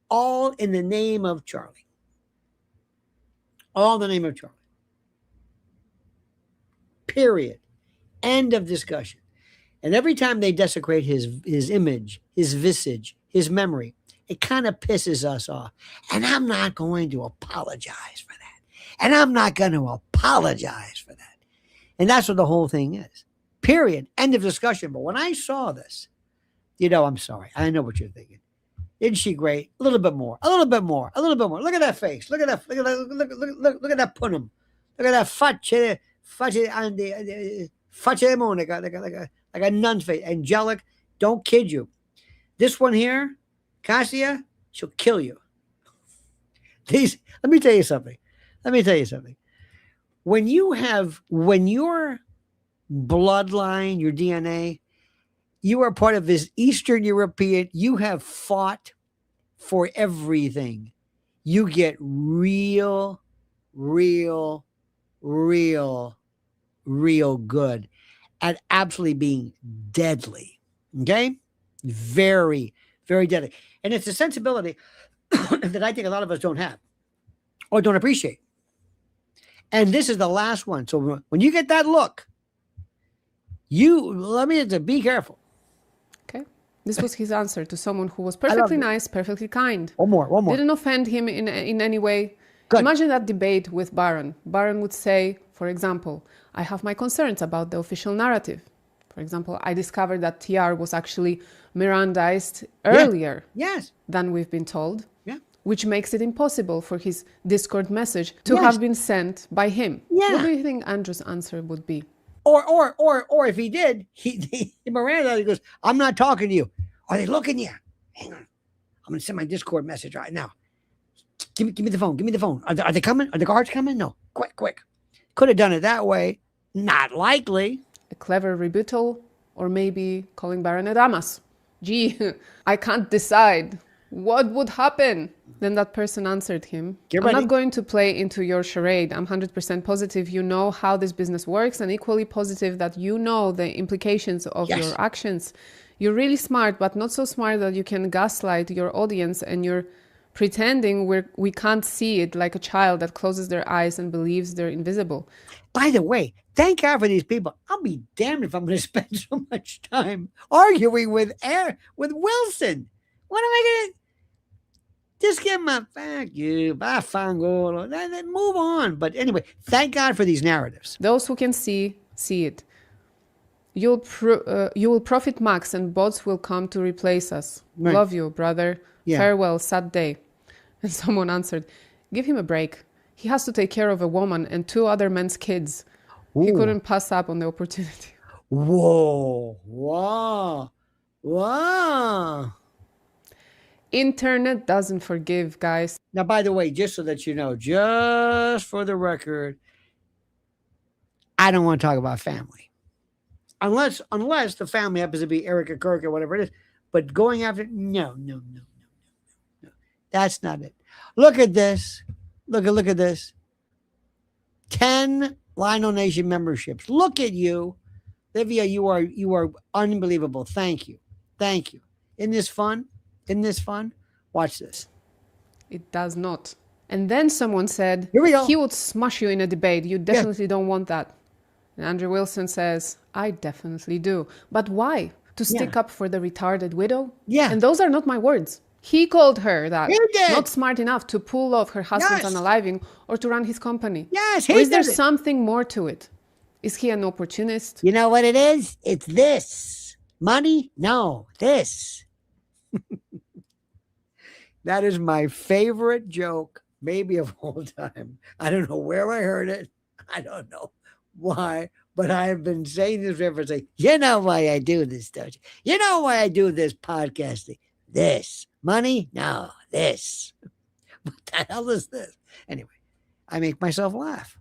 all in the name of Charlie. All in the name of Charlie. Period. End of discussion. And every time they desecrate his image, his visage, his memory, it kind of pisses us off. And I'm not going to apologize for that. And I'm not going to apologize for that. And that's what the whole thing is. Period. End of discussion. But when I saw this, I'm sorry. I know what you're thinking. Isn't she great? A little bit more. Look at that face. Look at that punum. Look at that facce like a nun's face. Angelic. Don't kid you. This one here, Cassia, she'll kill you. Let me tell you something. When your bloodline, your DNA, you are part of this Eastern European, you have fought for everything. You get real good at absolutely being deadly. Okay? Very, very deadly. And it's a sensibility that I think a lot of us don't have or don't appreciate. And this is the last one. So when you get that look, be careful. Okay. This was his answer to someone who was perfectly nice, perfectly kind. One more. Didn't offend him in any way. Good. Imagine that debate with Baron. Baron would say, for example, I have my concerns about the official narrative. For example, I discovered that TR was actually Mirandized earlier than we've been told, which makes it impossible for his Discord message to have been sent by him. What do you think Andrew's answer would be? Or if he did, Miranda goes, I'm not talking to you. Are they looking at you? Hang on. I'm going to send my Discord message right now. Give me the phone. Are they coming? Are the guards coming? No. Quick. Could have done it that way. Not likely. A clever rebuttal, or maybe calling Baron a damas. Gee, I can't decide. What would happen? Then that person answered him, Get I'm ready. not going to play into your charade. I'm 100% positive you know how this business works, and equally positive that you know the implications of Yes. your actions. You're really smart, but not so smart that you can gaslight your audience, and you're pretending we can't see it, like a child that closes their eyes and believes they're invisible. By the way, thank God for these people. I'll be damned if I'm going to spend so much time arguing with Wilson. What am I going to just give him a thank you, bye fango, then move on. But anyway, thank God for these narratives. Those who can see it. You will profit max, and bots will come to replace us. Right. Love you, brother. Yeah. Farewell, sad day. And someone answered, give him a break. He has to take care of a woman and 2 other men's kids. He Ooh. couldn't pass up on the opportunity. Whoa, wow, wow. Internet doesn't forgive, guys. Now, by the way, just so that you know, just for the record, I don't want to talk about family. Unless the family happens to be Erica Kirk or whatever it is. But going after, no. That's not it. Look at this. Look at this. 10 Lionel Nation memberships. Look at you. Livia, you are unbelievable. Thank you. Isn't this fun? Watch this. It does not. And then someone said, Here we go. he would smash you in a debate. You definitely don't want that. And Andrew Wilson says, I definitely do. But why? To stick up for the retarded widow? Yeah. And those are not my words. He called her that. He did. Not smart enough to pull off her husband's Yes. unaliving or to run his company. Yes, Or he is there did it. something more to it? Is he an opportunist? You know what it is? It's this. Money? No, this. That is my favorite joke, maybe of all time. I don't know where I heard it. I don't know why, but I have been saying this forever. Say, you know why I do this, don't you? You know why I do this podcasting? This. Money? No, this. What the hell is this? Anyway, I make myself laugh.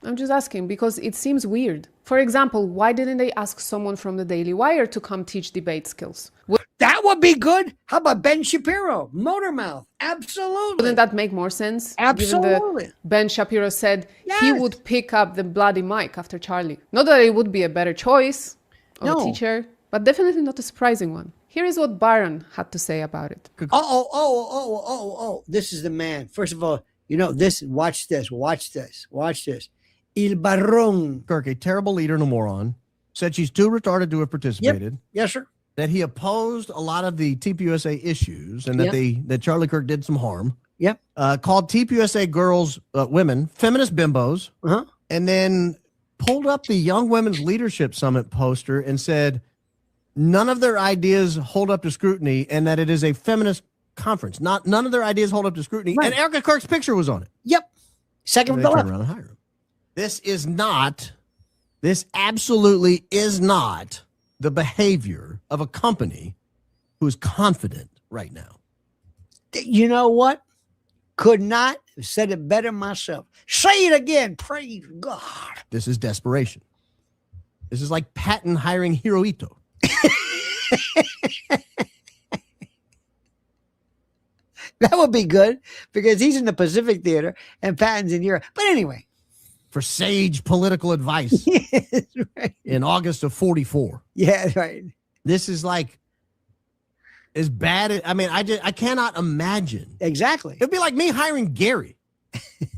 I'm just asking because it seems weird. For example, why didn't they ask someone from the Daily Wire to come teach debate skills? That would be good. How about Ben Shapiro? Motormouth. Absolutely. Wouldn't that make more sense? Absolutely. Given that Ben Shapiro said he Yes. would pick up the bloody mic after Charlie. Not that it would be a better choice of No. a teacher, but definitely not a surprising one. Here is what Byron had to say about it. Oh. This is the man. First of all, you know, watch this. Il Barron. Kirk, a terrible leader and a moron, said she's too retarded to have participated. Yes, sir. That he opposed a lot of the TPUSA issues and that that Charlie Kirk did some harm. Yep. Called TPUSA girls, women, feminist bimbos, Uh-huh. and then pulled up the Young Women's Leadership Summit poster and said none of their ideas hold up to scrutiny and that it is a feminist conference. None of their ideas hold up to scrutiny. Right. And Erica Kirk's picture was on it. Yep. Second And from they the turned left. around and hired him. This absolutely is not the behavior of a company who is confident right now. You know what? Could not have said it better myself. Say it again. Praise God. This is desperation. This is like Patton hiring Hirohito. That would be good because he's in the Pacific Theater and Patton's in Europe. But anyway. For sage political advice Right. in August of 44. Yeah, right. This is like as bad as, I cannot imagine. Exactly. It'd be like me hiring Gary.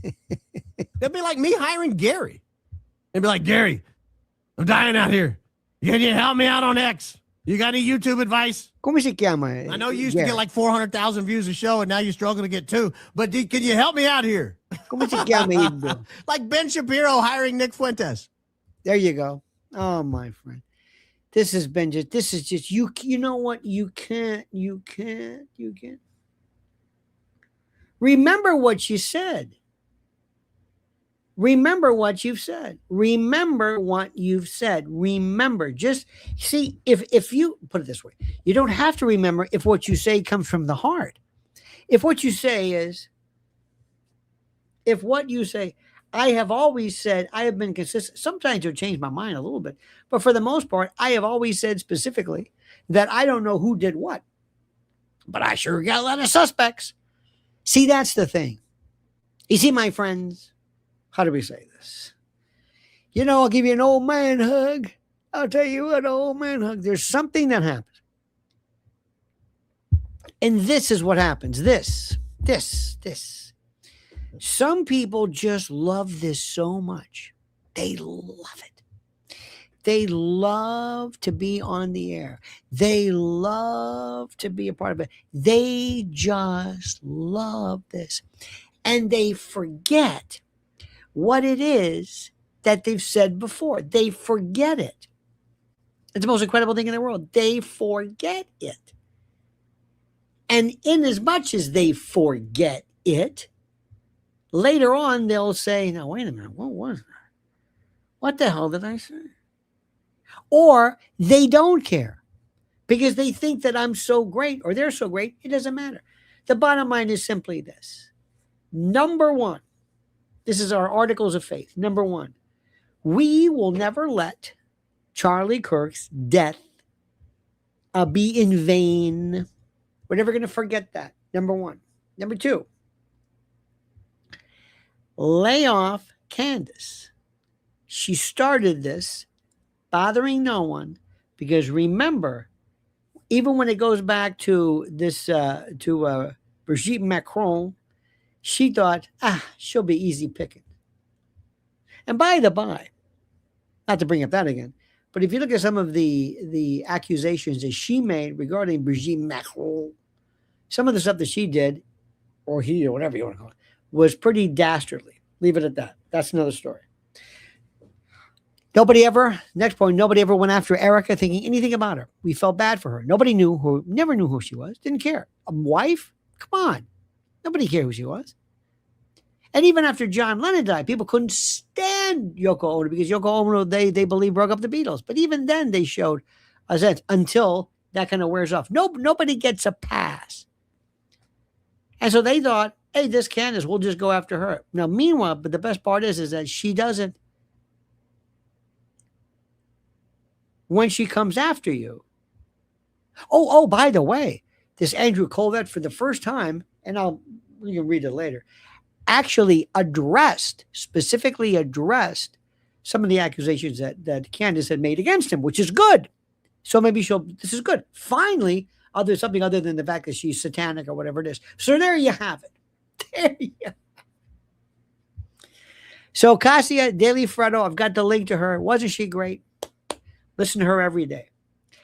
It'd be like me hiring Gary. It'd be like, Gary, I'm dying out here. Can you help me out on X? You got any YouTube advice? ¿Cómo se llama? I know you used to get like 400,000 views a show and now you're struggling to get 2. But can you help me out here? ¿Cómo se llama? Like Ben Shapiro hiring Nick Fuentes. There you go. Oh, my friend. This is just, you know what? You can't. Remember what you said. Remember what you've said. Remember. Just see, if you put it this way, you don't have to remember if what you say comes from the heart. If what you say, I have always said, I have been consistent. Sometimes you'll change my mind a little bit, but for the most part, I have always said specifically that I don't know who did what. but I sure got a lot of suspects. See, that's the thing. You see, my friends, how do we say this? You know, I'll give you an old man hug. I'll tell you what, old man hug. There's something that happens. And this is what happens. This. Some people just love this so much. They love it. They love to be on the air. They love to be a part of it. They just love this. And they forget what it is that they've said before. They forget it. It's the most incredible thing in the world. They forget it. And in as much as they forget it, later on they'll say, now, wait a minute, what was that? What the hell did I say? Or they don't care because they think that I'm so great or they're so great, it doesn't matter. The bottom line is simply this. Number one, this is our articles of faith. Number one, we will never let Charlie Kirk's death be in vain. We're never going to forget that. Number one. Number two, lay off Candace. She started this, bothering no one, because remember, even when it goes back to this, Brigitte Macron, she thought, she'll be easy picking. And by the by, not to bring up that again, but if you look at some of the accusations that she made regarding Brigitte Macron, some of the stuff that she did, or he, or whatever you want to call it, was pretty dastardly. Leave it at that. That's another story. Nobody ever went after Erica thinking anything about her. We felt bad for her. Nobody never knew who she was. Didn't care. A wife? Come on. Nobody cared who she was. And even after John Lennon died, people couldn't stand Yoko Ono because Yoko Ono, they believe, broke up the Beatles. But even then they showed a sense until that kind of wears off. Nobody gets a pass. And so they thought, hey, this Candace, we'll just go after her. Now, meanwhile, but the best part is that she doesn't. When she comes after you. Oh, by the way, this Andrew Colvett for the first time, and we can read it later, actually specifically addressed some of the accusations that Candace had made against him, which is good. So maybe this is good. Finally, something other than the fact that she's satanic or whatever it is. So there you have it. There you have it. So Cassia Daily Freddo, I've got the link to her. Wasn't she great? Listen to her every day.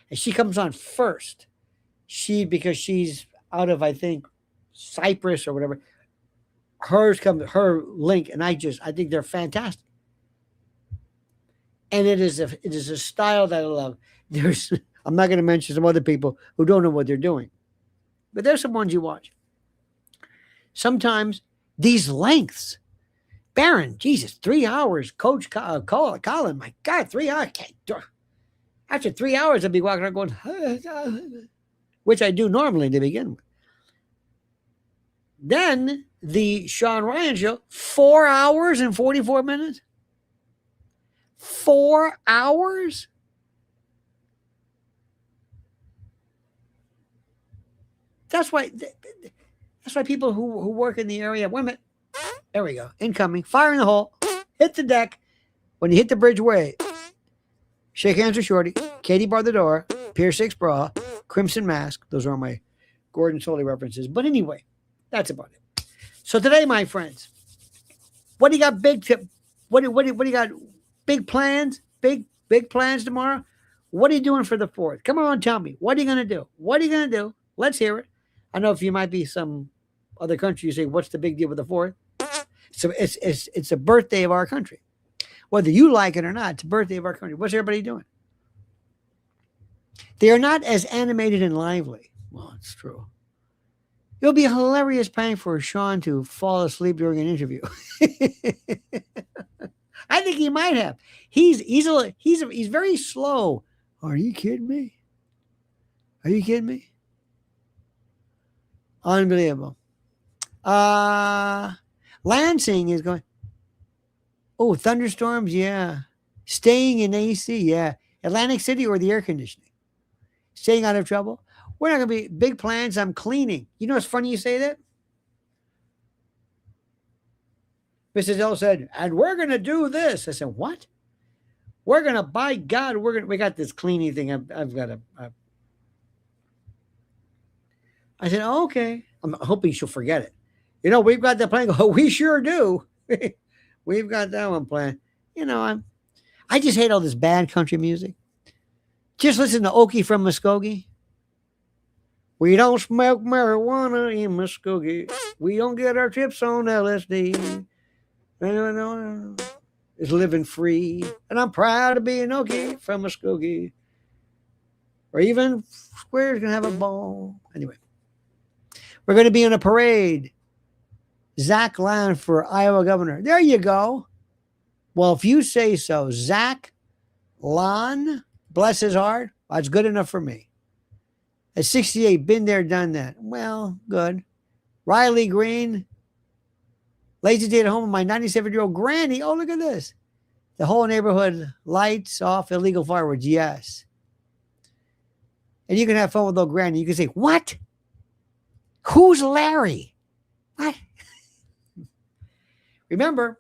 And she comes on first. Because she's out of, I think, Cyprus or whatever. Her link, and I think they're fantastic. And it is a style that I love. I'm not going to mention some other people who don't know what they're doing. But there's some ones you watch. Sometimes these lengths. Baron, Jesus, 3 hours. Coach Colin, my God, 3 hours. After 3 hours, I'd be walking around going, which I do normally to begin with. Then the Sean Ryan show, 4 hours and 44 minutes. 4 hours? That's why people who work in the area, wait a minute. There we go. Incoming. Fire in the hole. Hit the deck. When you hit the bridge, wait. Shake hands with Shorty. Katie bar the door. Pier 6 bra. Crimson mask. Those are my Gordon Soley references. But anyway, that's about it. So today, my friends, what do you got what do you got? Big plans? Big plans tomorrow? What are you doing for the 4th? Come on, tell me. What are you going to do? What are you going to do? Let's hear it. I know if you might be some other country, you say, what's the big deal with the 4th? So it's a birthday of our country. Whether you like it or not, it's a birthday of our country. What's everybody doing? They are not as animated and lively. Well, it's true. It'll be hilarious paying for Sean to fall asleep during an interview. I think he might have. He's very slow. Are you kidding me? Are you kidding me? Unbelievable. Lansing is going, oh, thunderstorms, yeah. Staying in AC, yeah. Atlantic City or the air conditioning? Staying out of trouble? We're not going to be big plans. I'm cleaning. You know what's funny you say that? Mrs. L said, and we're going to do this. I said, what? We're going to, by God, we got this cleaning thing. I've got to. I said, oh, okay. I'm hoping she'll forget it. You know, we've got that plan. Oh, we sure do. We've got that one planned. You know, I just hate all this bad country music. Just listen to Okie from Muskogee. We don't smoke marijuana in Muskogee. We don't get our tips on LSD. It's living free. And I'm proud to be an Okie from Muskogee. Or even Square's going to have a ball. Anyway. We're going to be in a parade. Zach Lan for Iowa governor. There you go. Well, if you say so, Zach Lan, bless his heart, that's good enough for me. At 68, been there, done that. Well, good. Riley Green, lazy day at home with my 97-year-old granny. Oh, look at this. The whole neighborhood lights off, illegal fireworks. Yes. And you can have fun with old granny. You can say, what? Who's Larry? What? Remember,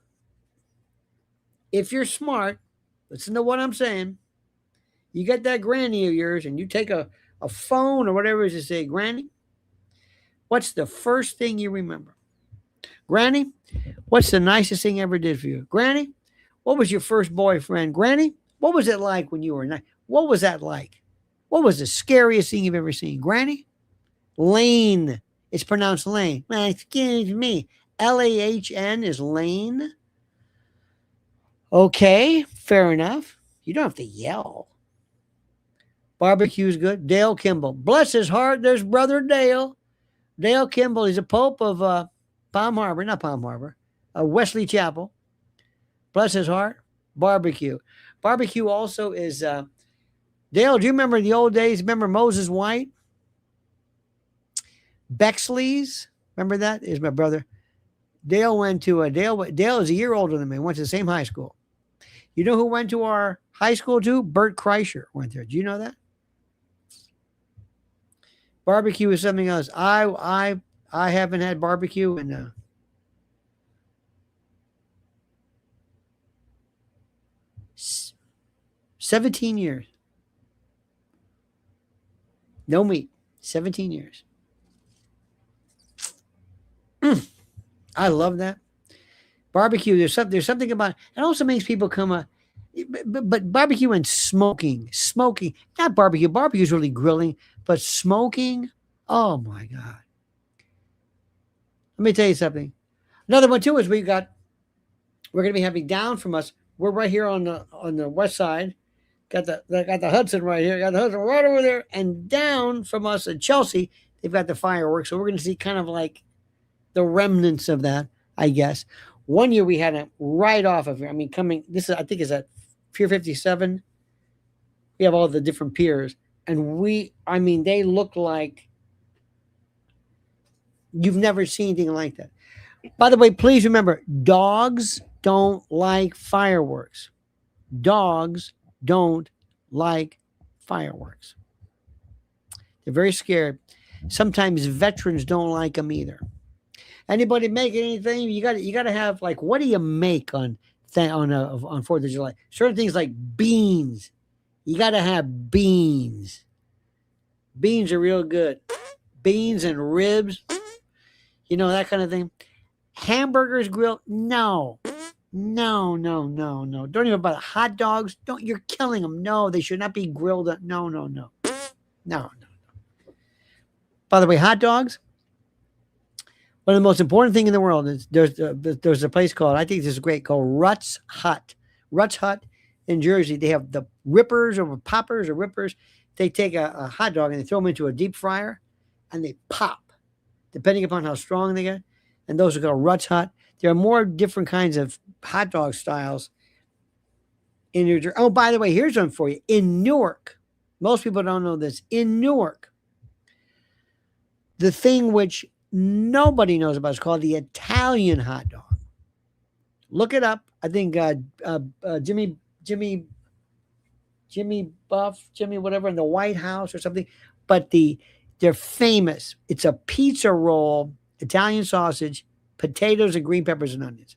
if you're smart, listen to what I'm saying. You get that granny of yours and you take a phone or whatever it is to say, Granny, what's the first thing you remember? Granny, what's the nicest thing I ever did for you? Granny, what was your first boyfriend? Granny, what was it like when you were 9? What was that like? What was the scariest thing you've ever seen? Granny? Lane. It's pronounced Lane. Well, excuse me. Lahn is Lane. Okay, fair enough. You don't have to yell. Barbecue's good. Dale Kimball. Bless his heart, there's Brother Dale. Dale Kimball, he's a pope of Wesley Chapel. Bless his heart. Barbecue. Barbecue also is, Dale, do you remember the old days? Remember Moses White? Bexley's? Remember that? Is my brother. Dale went to, Dale is a year older than me. Went to the same high school. You know who went to our high school too? Bert Kreischer went there. Do you know that? Barbecue is something else. I haven't had barbecue in 17 years. No meat. 17 years. I love that. Barbecue, there's something about it also makes people come but barbecue and smoking, not barbecue. Barbecue is really grilling, but smoking, oh my God. Let me tell you something. Another one too is we're going to be having down from us. We're right here on the west side. Got the Hudson right here. Got the Hudson right over there, and down from us in Chelsea, they've got the fireworks. So we're going to see kind of like the remnants of that, I guess. One year we had it right off of here. I mean, I think is at Pier 57. We have all the different piers. And they look like you've never seen anything like that. By the way, please remember, dogs don't like fireworks. Dogs don't like fireworks. They're very scared. Sometimes veterans don't like them either. Anybody make anything? You got to have, like, what do you make on 4th of July? Certain things like beans. You got to have beans. Beans are real good. Beans and ribs. You know, that kind of thing. Hamburgers grilled? No. Don't even about hot dogs. You're killing them. No, they should not be grilled. No. By the way, hot dogs. One of the most important thing in the world is there's a place called, I think this is great, called Rutt's Hut. Rutt's Hut in Jersey. They have the rippers or poppers or rippers. They take a hot dog and they throw them into a deep fryer and they pop, depending upon how strong they get. And those are called Rutt's Hut. There are more different kinds of hot dog styles in New Jersey. Oh, by the way, here's one for you. In Newark, most people don't know this. In Newark, the thing which nobody knows about is called the Italian hot dog. Look it up. I think Jimmy whatever in the White House or something. But the They're famous. It's a pizza roll, Italian sausage, potatoes, and green peppers and onions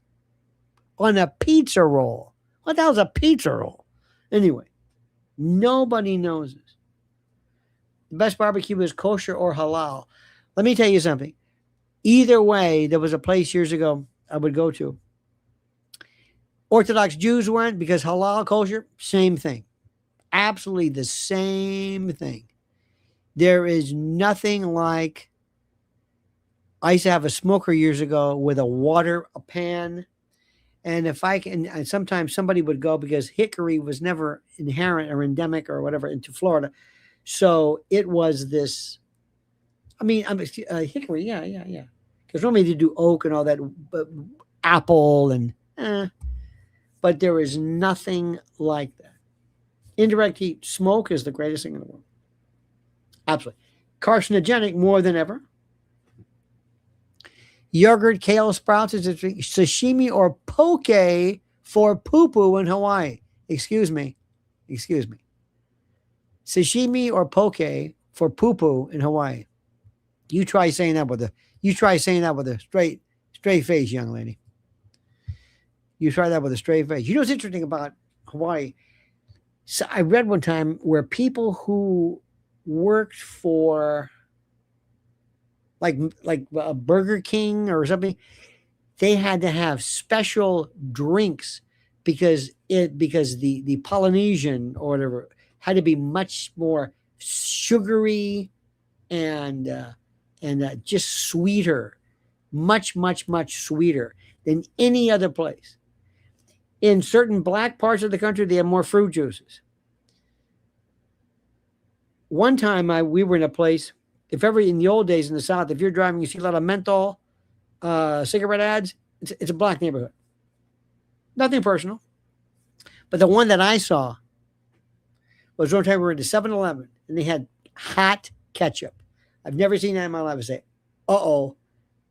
on a pizza roll. What the hell's a pizza roll? Anyway, nobody knows this. The best barbecue is kosher or halal. Let me tell you something. Either way, there was a place years ago I would go to. Orthodox Jews went because halal, kosher, same thing. Absolutely the same thing. There is nothing like, I used to have a smoker years ago with a pan. And if I can, and sometimes somebody would go because hickory was never inherent or endemic or whatever into Florida. So it was this, hickory, yeah. Because normally they do oak and all that, apple and, but there is nothing like that. Indirect heat, smoke is the greatest thing in the world. Absolutely. Carcinogenic more than ever. Yogurt, kale, sprouts is sashimi or poke for poo-poo in Hawaii. Excuse me. Sashimi or poke for poo-poo in Hawaii. You try saying that with a straight face, young lady. You try that with a straight face. You know what's interesting about Hawaii? So I read one time where people who worked for like a Burger King or something, they had to have special drinks because the Polynesian or whatever had to be much more sugary and just sweeter, much sweeter than any other place. In certain black parts of the country, they have more fruit juices. One time we were in a place, if ever in the old days in the South, if you're driving, you see a lot of menthol cigarette ads, it's a black neighborhood. Nothing personal. But the one that I saw was one time we were into 7-Eleven and they had hot ketchup. I've never seen that in my life. I say,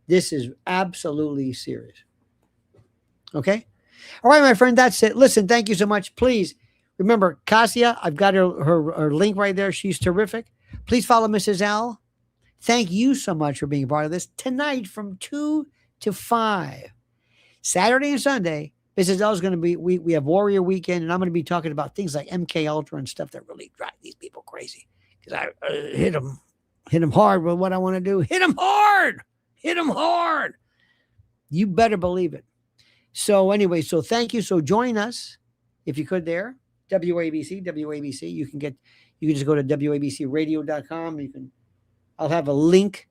this is absolutely serious. Okay? All right, my friend, that's it. Listen, thank you so much. Please remember, Cassia, I've got her link right there. She's terrific. Please follow Mrs. L. Thank you so much for being a part of this. Tonight from 2 to 5, Saturday and Sunday, Mrs. L is going to be, we have Warrior Weekend, and I'm going to be talking about things like MK Ultra and stuff that really drive these people crazy. Because I hit them hard with what I want to do. Hit them hard. You better believe it. So anyway, thank you. So join us if you could there. WABC. You can just go to wabcradio.com. I'll have a link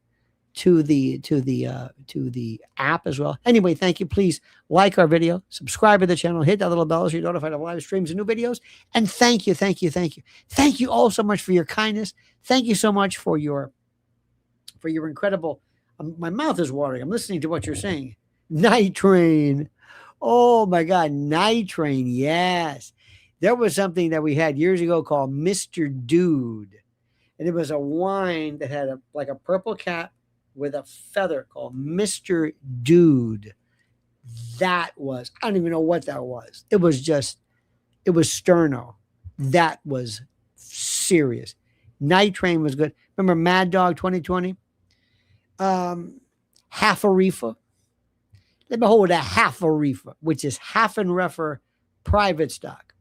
to the app as well. Anyway, thank you. Please like our video, subscribe to the channel, hit that little bell so you're notified of live streams and new videos. And thank you. Thank you all so much for your kindness. Thank you so much for your incredible. My mouth is watering. I'm listening to what you're saying. Night Train. Oh my God, Night Train. Yes. There was something that we had years ago called Mr. Dude. And it was a wine that had a purple cap with a feather called Mr. Dude. I don't even know what that was. It was sterno. That was serious. Night Train was good. Remember Mad Dog 2020? Half a reefer. Let me hold a half a reefer, which is half and reefer private stock.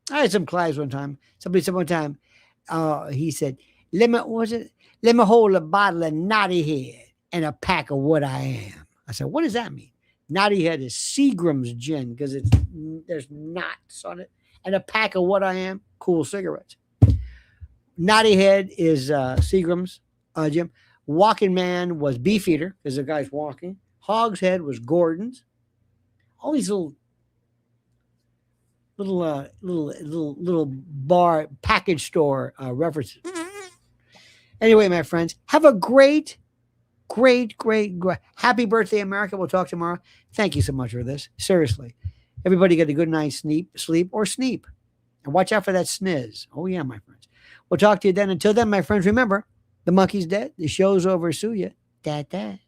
I had some clients one time. Somebody said one time, he said, let me hold a bottle of Naughty Head and a pack of What I Am. I said, what does that mean? Naughty Head is Seagram's gin because there's knots on it. And a pack of What I Am, cool cigarettes. Naughty Head is Seagram's gin. Walking Man was Beefeater because the guy's walking. Hog's Head was Gordon's. All these little bar package store references. Anyway, my friends, have a great happy birthday, America. We'll talk tomorrow. Thank you so much for this. Seriously, everybody get a good night's sleep or sneep, and watch out for that sniz. Oh yeah, my friends. We'll talk to you then. Until then, my friends, remember the monkey's dead. The show's over. Sue ya. Da.